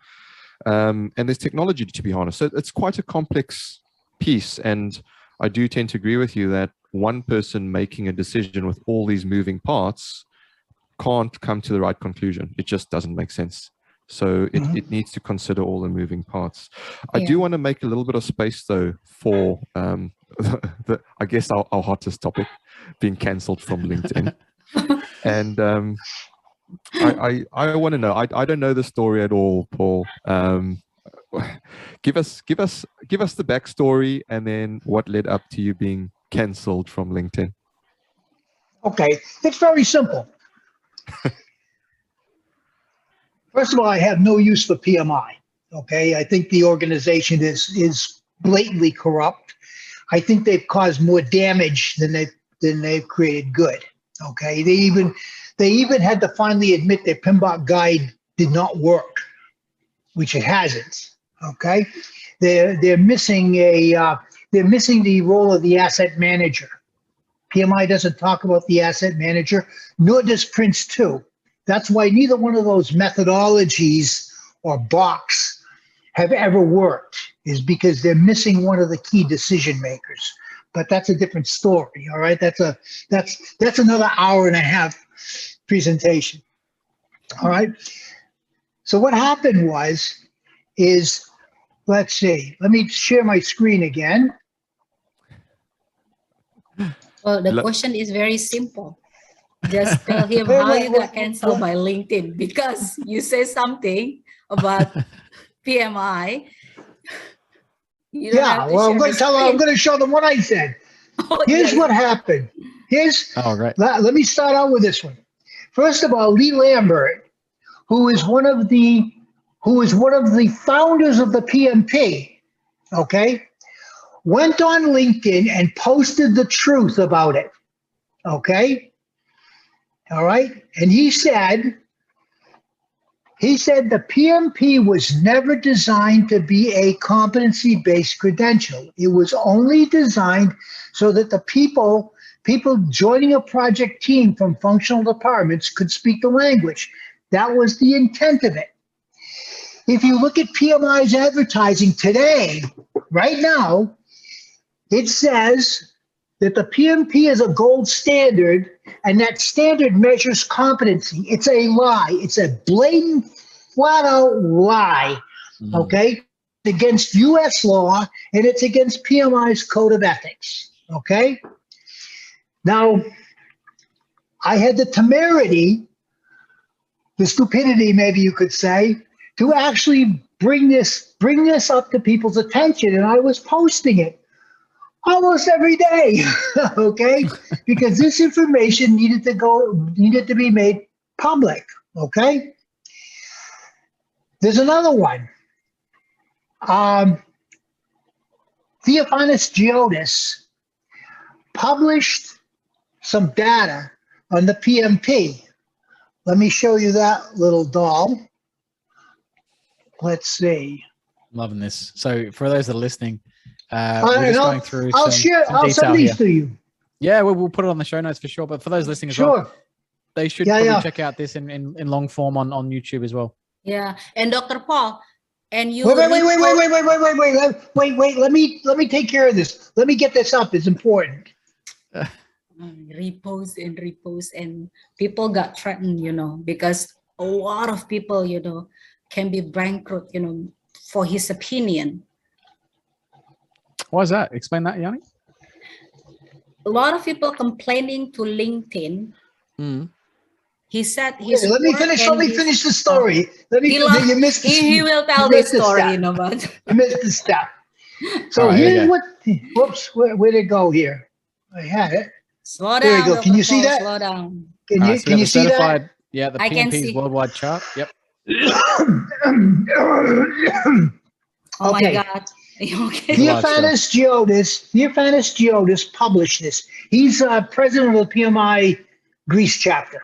And there's technology to be harnessed. So it's quite a complex piece. And I do tend to agree with you that one person making a decision with all these moving parts can't come to the right conclusion. It just doesn't make sense. So it needs to consider all the moving parts. I do want to make a little bit of space, though, for I guess our hottest topic, being cancelled from LinkedIn. And I want to know. I don't know the story at all, Paul. Give us the backstory, and then what led up to you being cancelled from LinkedIn. Okay, it's very simple. First of all, I have no use for PMI. Okay, I think the organization is blatantly corrupt. I think they've caused more damage than they've created good. Okay, they even had to finally admit their PMBOK guide did not work, which it hasn't. Okay, they're missing the role of the asset manager. PMI doesn't talk about the asset manager, nor does Prince 2. That's why neither one of those methodologies or box have ever worked, is because they're missing one of the key decision makers. But that's a different story. All right, that's another hour and a half presentation. All right. So what happened is, let's see. Let me share my screen again. Well, the question is very simple. Just tell him how you got canceled by LinkedIn, because you say something about PMI. Yeah, well, I'm going to show them what I said. Here's what happened. Right. Let me start out with this one. First of all, Lee Lambert, who is one of the founders of the PMP, okay, went on LinkedIn and posted the truth about it. Okay. All right. And he said the PMP was never designed to be a competency-based credential. It was only designed so that the people joining a project team from functional departments could speak the language. That was the intent of it. If you look at PMI's advertising today, right now, it says that the PMP is a gold standard, and that standard measures competency. It's a lie. It's a blatant, flat-out lie, okay? It's against U.S. law, and it's against PMI's code of ethics, okay? Now, I had the temerity, the stupidity, maybe you could say, to actually bring this up to people's attention, and I was posting it almost every day, okay? Because this information needed to be made public, okay? There's another one. Theophanis Geodis published some data on the PMP. Let me show you that little doll. Let's see. Loving this. So for those that are listening, we're just going through I'll send these to you. Yeah, we'll put it on the show notes for sure. But for those listening as well, they should probably check out this in long form on YouTube as well. Yeah, and Dr. Paul, and you wait. Let me take care of this. Let me get this up. It's important. Repost, and people got threatened, because a lot of people, can be bankrupt, for his opinion. Why is that? Explain that, Yani. A lot of people complaining to LinkedIn. He said let me finish the story. He will tell this story, but you missed the step. So here's what. Whoops, where'd it go here? I had it. Slow down. There we go. Can you see that? Slow down. Can you see that? Yeah, the PMP's worldwide chart. Yep. Oh my God. Okay. Theophanis Geodis published this. He's president of the PMI Greece chapter.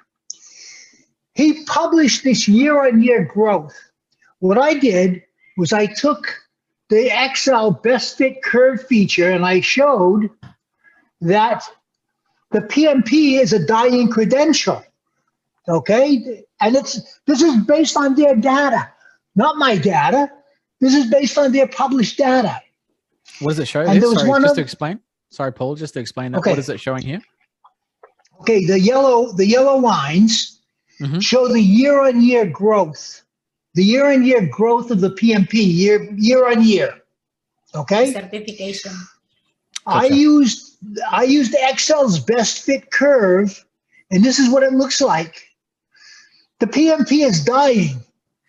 He published this year-on-year growth what I did was I took the Excel best fit curve feature and I showed that the PMP is a dying credential. Okay, and this is based on their data, not my data. This is based on their published data. What does it show? And there was one just to explain. Sorry, Paul, just to explain that. Okay. What is it showing here? Okay, the yellow lines show the year-on-year growth. The year-on-year growth of the PMP year on year. Okay. Certification. Gotcha. I used Excel's best fit curve, and this is what it looks like. The PMP is dying.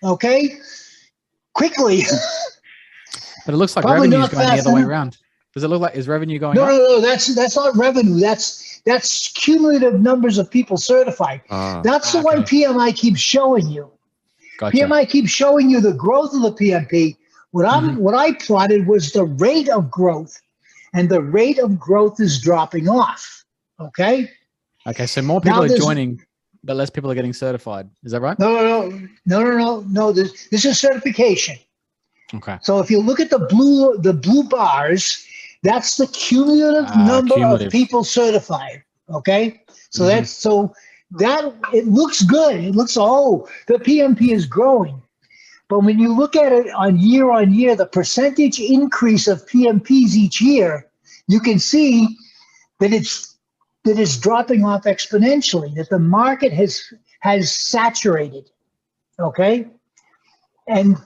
Okay. Quickly. But it looks like Probably revenue is not going the fast other way enough. around. Does it look like, is revenue going up? No, that's not revenue. That's cumulative numbers of people certified. That's the one PMI keeps showing you. Gotcha. PMI keeps showing you the growth of the PMP. What I plotted was the rate of growth, and the rate of growth is dropping off. Okay. Okay, so more people are joining, but less people are getting certified. Is that right? No. This is certification. Okay. So if you look at the blue bars, that's the cumulative number of people certified. Okay. So that it looks good. It looks, the PMP is growing. But when you look at it on year, the percentage increase of PMPs each year, you can see that it's dropping off exponentially, that the market has saturated. Okay. And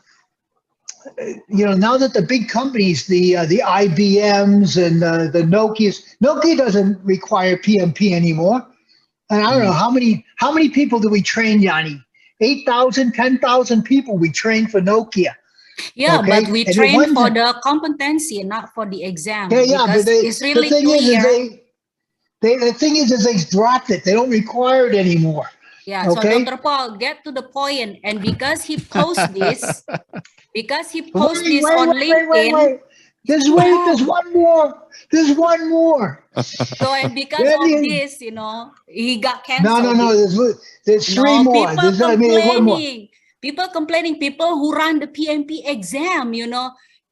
now that the big companies, the IBMs and the Nokia doesn't require PMP anymore. And I don't know how many people do we train, Yani? 8,000, 10,000 people we train for Nokia. Yeah, okay? but we and train for the competency and not for the exam. Yeah, because but it's really the thing clear. The thing is they dropped it. They don't require it anymore. Yeah, okay? So Dr. Paul, get to the point, and because he posts this, on LinkedIn. Wait. There's one more. There's one more. So, and because of this, he got canceled. No. There's three more. People complaining, people who run the PMP exam,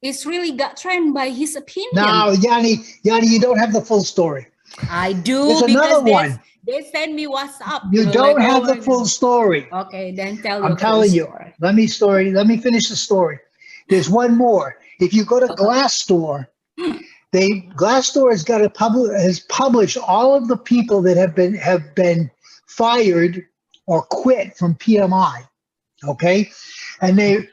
it's really got trained by his opinion. Now, Yani, you don't have the full story. I do. There's another one. They send me WhatsApp. You don't have the full story. Okay, then I'm telling you. Let me finish the story. There's one more. If you go to Glassdoor, Glassdoor has published all of the people that have been fired or quit from PMI. Okay, and they're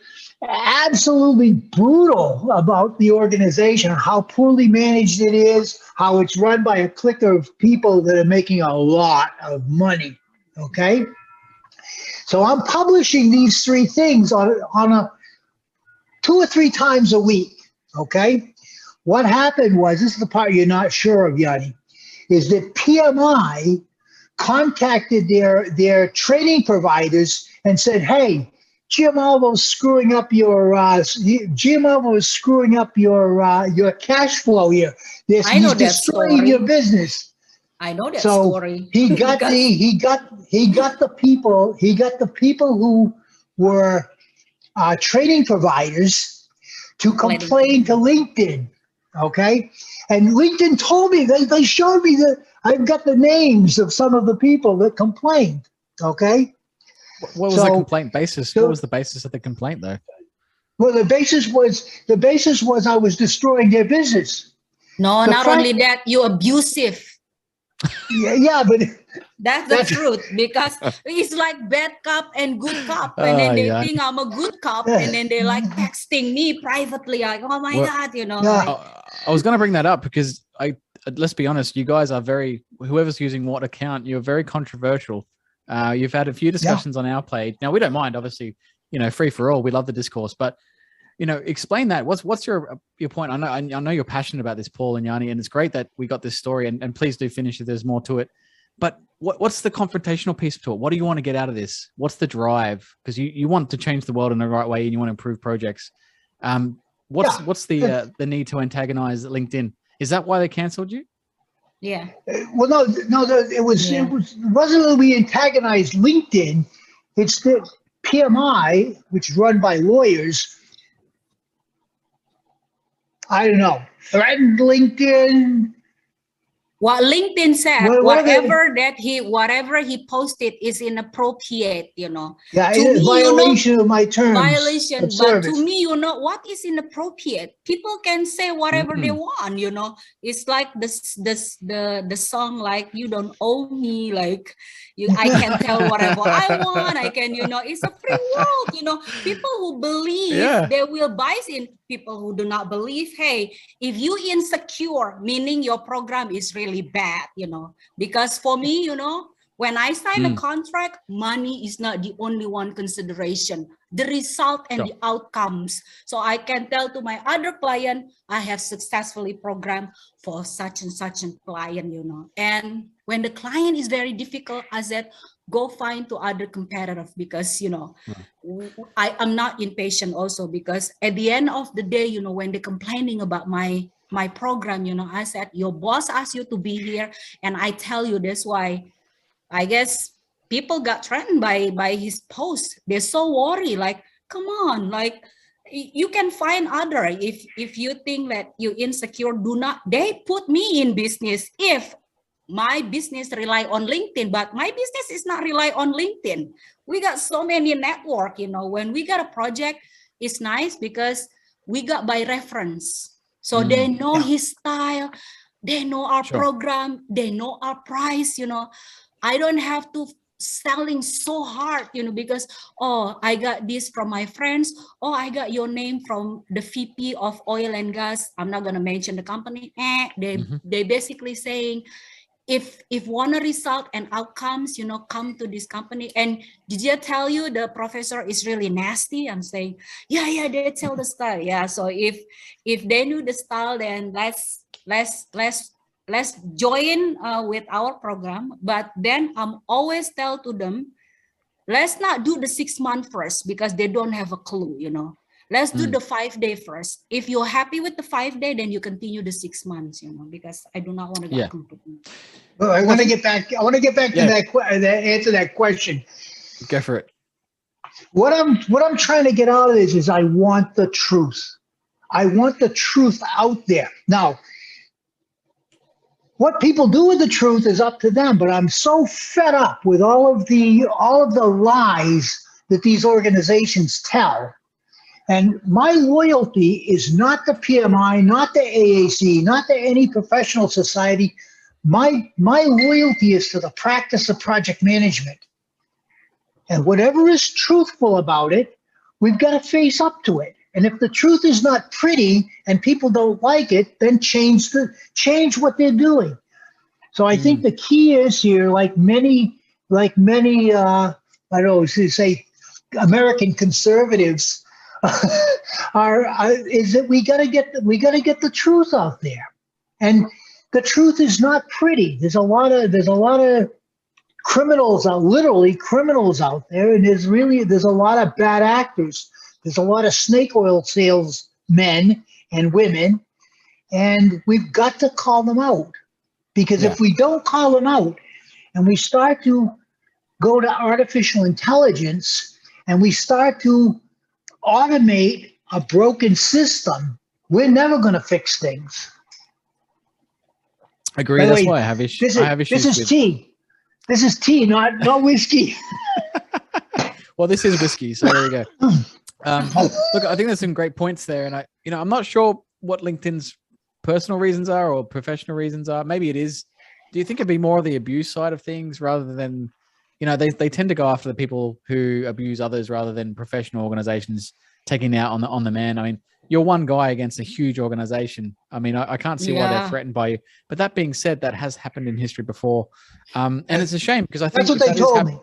absolutely brutal about the organization, how poorly managed it is, how it's run by a clique of people that are making a lot of money. Okay, so I'm publishing these three things on a 2 or 3 times a week. Okay, what happened was, this is the part you're not sure of, Yani, is that PMI contacted their training providers and said, "Hey, Giammalvo is screwing up your your cash flow here. He's destroying your business." I know that so story. he got the people who were training providers to complain to LinkedIn. Okay, and LinkedIn told me, they showed me that I've got the names of some of the people that complained. Okay. What was the complaint basis? What was the basis of the complaint, though? Well, the basis was I was destroying their business. No, not only that, you're abusive. Yeah, but that's the truth, because it's like bad cop and good cop, and then they think I'm a good cop, and then they like texting me privately, like, "Oh my God," I was going to bring that up because let's be honest, you guys are whoever's using what account, you're very controversial. You've had a few discussions on our page. Now, we don't mind, obviously, free for all. We love the discourse, but explain that. What's your point? I know you're passionate about this, Paul and Yani, and it's great that we got this story. And please do finish if there's more to it. But what's the confrontational piece to it? What do you want to get out of this? What's the drive? Because you want to change the world in the right way, and you want to improve projects. What's the need to antagonize LinkedIn? Is that why they canceled you? Yeah. Well, no, it wasn't that we antagonized LinkedIn. It's that PMI, which is run by lawyers, I don't know, threatened LinkedIn. What LinkedIn said, What whatever he posted is inappropriate, you know. Yeah, To it is me, violation of my terms violation. of But service. to me, you know, what is inappropriate? People can say whatever they want, you know. It's like the song, like, you don't owe me, like, I can tell whatever I want. I can, you know, it's a free world, you know. People who believe, they will bias in. People who do not believe, hey, if you insecure, meaning your program is really bad, you know. Because for me, you know, when I sign a contract, money is not the only one consideration, the result and the outcomes. So I can tell to my other client, I have successfully programmed for such and such a client, you know. And when the client is very difficult, I said, go find to other competitive, because, you know, I am not impatient also, because at the end of the day, you know, when they're complaining about my program, you know, I said, your boss asked you to be here, and I tell you, that's why I guess people got threatened by his post. They're so worried, like, come on, like, you can find other. If you think that you're insecure, do not, they put me in business. If my business rely on LinkedIn, but my business is not rely on LinkedIn. We got so many network, you know. When we got a project, it's nice because we got by reference. So they know his style, they know our program, they know our price, you know. I don't have to selling so hard, you know, because, oh, I got this from my friends. Oh, I got your name from the VP of oil and gas. I'm not going to mention the company. They basically saying, if want a result and outcomes, you know, come to this company. And did I tell you the professor is really nasty? I'm saying, yeah, they tell the style. Yeah, so if they knew the style, then let's join with our program. But then I'm always tell to them, let's not do the 6 month first, because they don't have a clue, you know. Let's do the 5 day first. If you're happy with the 5 day, then you continue the 6 months, you know, because I do not want to get comfortable. Well, I want to get back to that, answer that question. Go for it. What I'm trying to get out of this is I want the truth. I want the truth out there. Now, what people do with the truth is up to them, but I'm so fed up with all of the lies that these organizations tell. And my loyalty is not the PMI, not the AAC, not to any professional society. My loyalty is to the practice of project management. And whatever is truthful about it, we've got to face up to it. And if the truth is not pretty and people don't like it, then change what they're doing. So I think the key is here, like many I don't know, say American conservatives is that we got to get the truth out there. And the truth is not pretty. There's a lot of criminals literally criminals out there, and there's a lot of bad actors. There's a lot of snake oil salesmen and women, and we've got to call them out. Because if we don't call them out and we start to go to artificial intelligence and we start to automate a broken system, we're never going to fix things. Agree. That's why I have issues. This is tea. This is tea, not whiskey. Well, this is whiskey, so there we go. Look, I think there's some great points there, and I'm not sure what LinkedIn's personal reasons are or professional reasons are. Maybe it is. Do you think it'd be more the abuse side of things rather than, they tend to go after the people who abuse others rather than professional organizations taking out on the man? I mean, you're one guy against a huge organization. I mean, I can't see why they're threatened by you. But that being said, that has happened in history before. And it's a shame, because I think that's what they told me.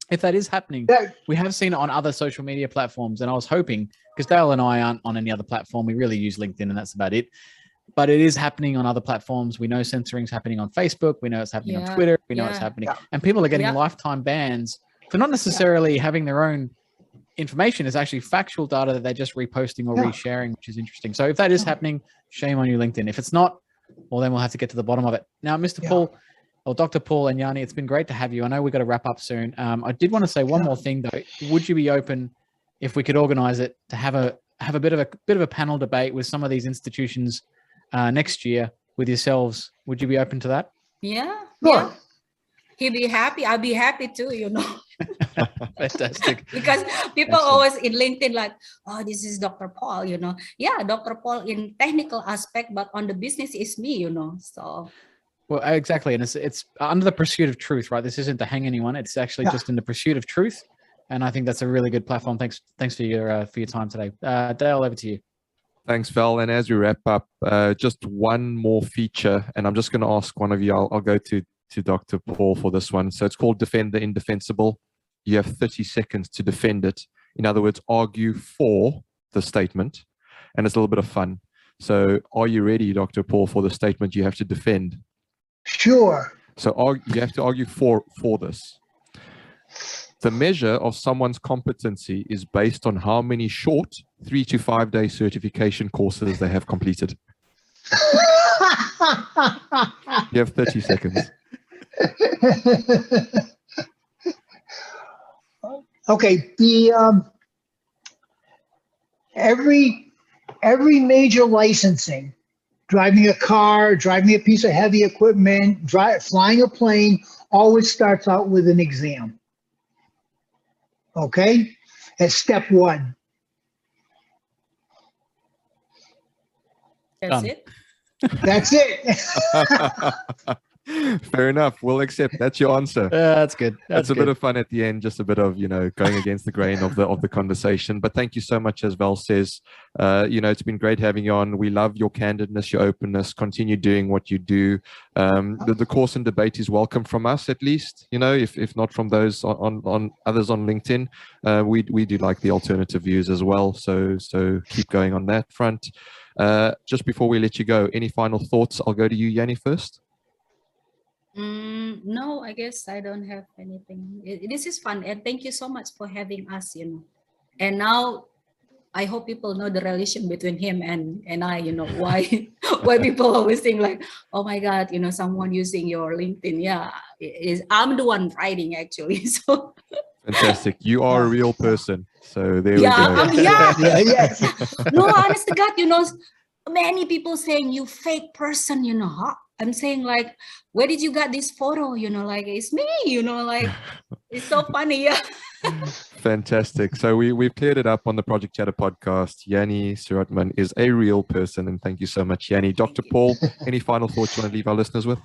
If that is happening, we have seen it on other social media platforms. And I was hoping, because Dale and I aren't on any other platform, we really use LinkedIn and that's about it. But it is happening on other platforms. We know censoring's happening on Facebook. We know it's happening on Twitter. We know it's happening. And people are getting lifetime bans for not necessarily having their own information. It's actually factual data that they're just reposting or resharing, which is interesting. So if that is happening, shame on you, LinkedIn. If it's not, well, then we'll have to get to the bottom of it. Now, Mr. Paul, Well, Dr. Paul and Yani, it's been great to have you. I know we've got to wrap up soon. I did want to say one more thing though. Would you be open, if we could organize it, to have a bit of a panel debate with some of these institutions next year with yourselves? Would you be open to that? Yeah. Sure. Yeah. He'd be happy. I'll be happy too, Fantastic. Because people Excellent. always in LinkedIn like, oh, this is Dr. Paul, Yeah, Dr. Paul in technical aspect, but on the business is me, So Well, exactly. And it's under the pursuit of truth, right? This isn't to hang anyone. It's actually just in the pursuit of truth. And I think that's a really good platform. Thanks for your time today. Dale, over to you. Thanks, Val. And as we wrap up, just one more feature, and I'm just going to ask one of you. I'll go to Dr. Paul for this one. So it's called Defend the Indefensible. You have 30 seconds to defend it. In other words, argue for the statement, and it's a little bit of fun. So are you ready, Dr. Paul, for the statement you have to defend? Sure. So you have to argue for this. The measure of someone's competency is based on how many short 3 to 5 day certification courses they have completed. You have 30 seconds. Okay. Every major licensing, driving a car, driving a piece of heavy equipment, flying a plane, always starts out with an exam. Okay? That's step one. that's it. That's it. Fair enough. We'll accept. That's your answer. That's good. That's a bit of fun at the end, just a bit of, going against the grain of the conversation. But thank you so much, as Val says. It's been great having you on. We love your candidness, your openness. Continue doing what you do. The course and debate is welcome from us, at least, if not from those on others on LinkedIn. We do like the alternative views as well. So keep going on that front. Just before we let you go, any final thoughts? I'll go to you, Yani, first. No, I guess I don't have anything. This is fun, and thank you so much for having us, And now I hope people know the relation between him and I, why people always think like, oh my God, someone using your LinkedIn. Yeah, I'm the one writing actually. So fantastic. You are a real person. So there we go. Yes. No, honest to God, many people saying you fake person, I'm saying like, where did you get this photo? Like it's me, like it's so funny. Yeah. Fantastic. So we've cleared it up on the Project Chatter podcast. Yani Suratman is a real person, and thank you so much, Yani. Dr. Paul, any final thoughts you want to leave our listeners with?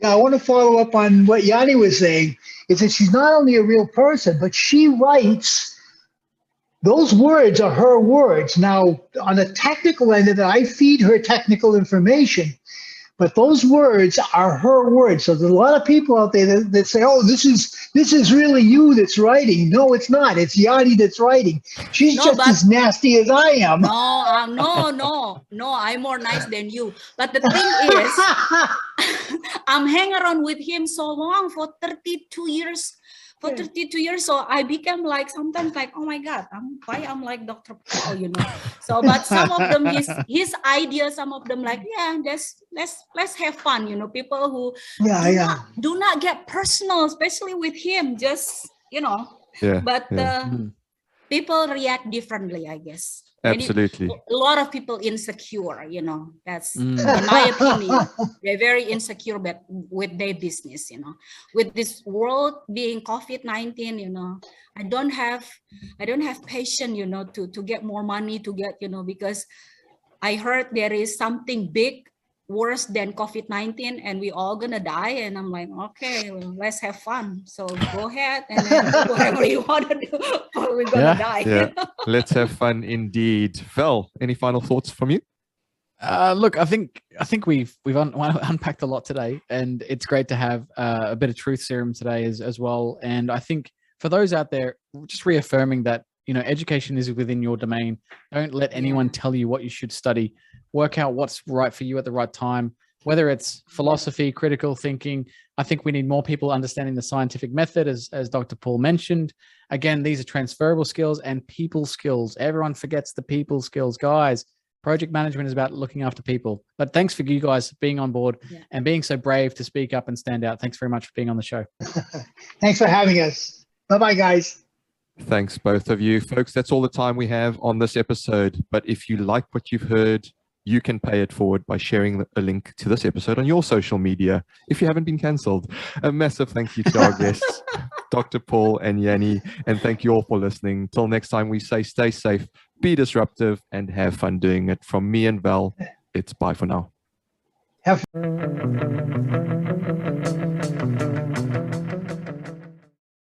Now, I want to follow up on what Yani was saying, is that she's not only a real person, but she writes, those words are her words. Now, on the technical end of it, I feed her technical information, but those words are her words. So there's a lot of people out there that say, oh, this is really you that's writing. No, it's not. It's Yani that's writing. She's just as nasty as I am. No, I'm more nice than you. But the thing is, I'm hanging around with him so long, for 32 years. So I became like sometimes like, oh my God, why I'm like Dr. Paul, So, but some of them his ideas, some of them like, yeah, let's have fun, People who do not get personal, especially with him, just But people react differently, I guess. Absolutely. A lot of people insecure, that's in my opinion. They're very insecure with their business, with this world being COVID-19, I don't have patience, to get more money, to get, because I heard there is something big worse than COVID-19 and we all gonna die, and I'm like, okay, well, let's have fun, so go ahead and then do whatever you want to do, or we're gonna die. Let's have fun indeed. Val, any final thoughts from you? Look, I think we've unpacked a lot today, and it's great to have a bit of truth serum today as well. And I think for those out there, just reaffirming that education is within your domain. Don't let anyone tell you what you should study. Work out what's right for you at the right time, whether it's philosophy, critical thinking. I think we need more people understanding the scientific method, as Dr. Paul mentioned. Again, these are transferable skills and people skills. Everyone forgets the people skills. Guys, Project management is about looking after people. But thanks for you guys being on board and being so brave to speak up and stand out. Thanks very much for being on the show. Thanks for having us. Bye-bye, guys. Thanks, both of you. Folks, that's all the time we have on this episode. But if you like what you've heard, you can pay it forward by sharing a link to this episode on your social media if you haven't been cancelled. A massive thank you to our guests, Dr. Paul and Yani, and thank you all for listening. Till next time, we say stay safe, be disruptive, and have fun doing it. From me and Val, it's bye for now. Have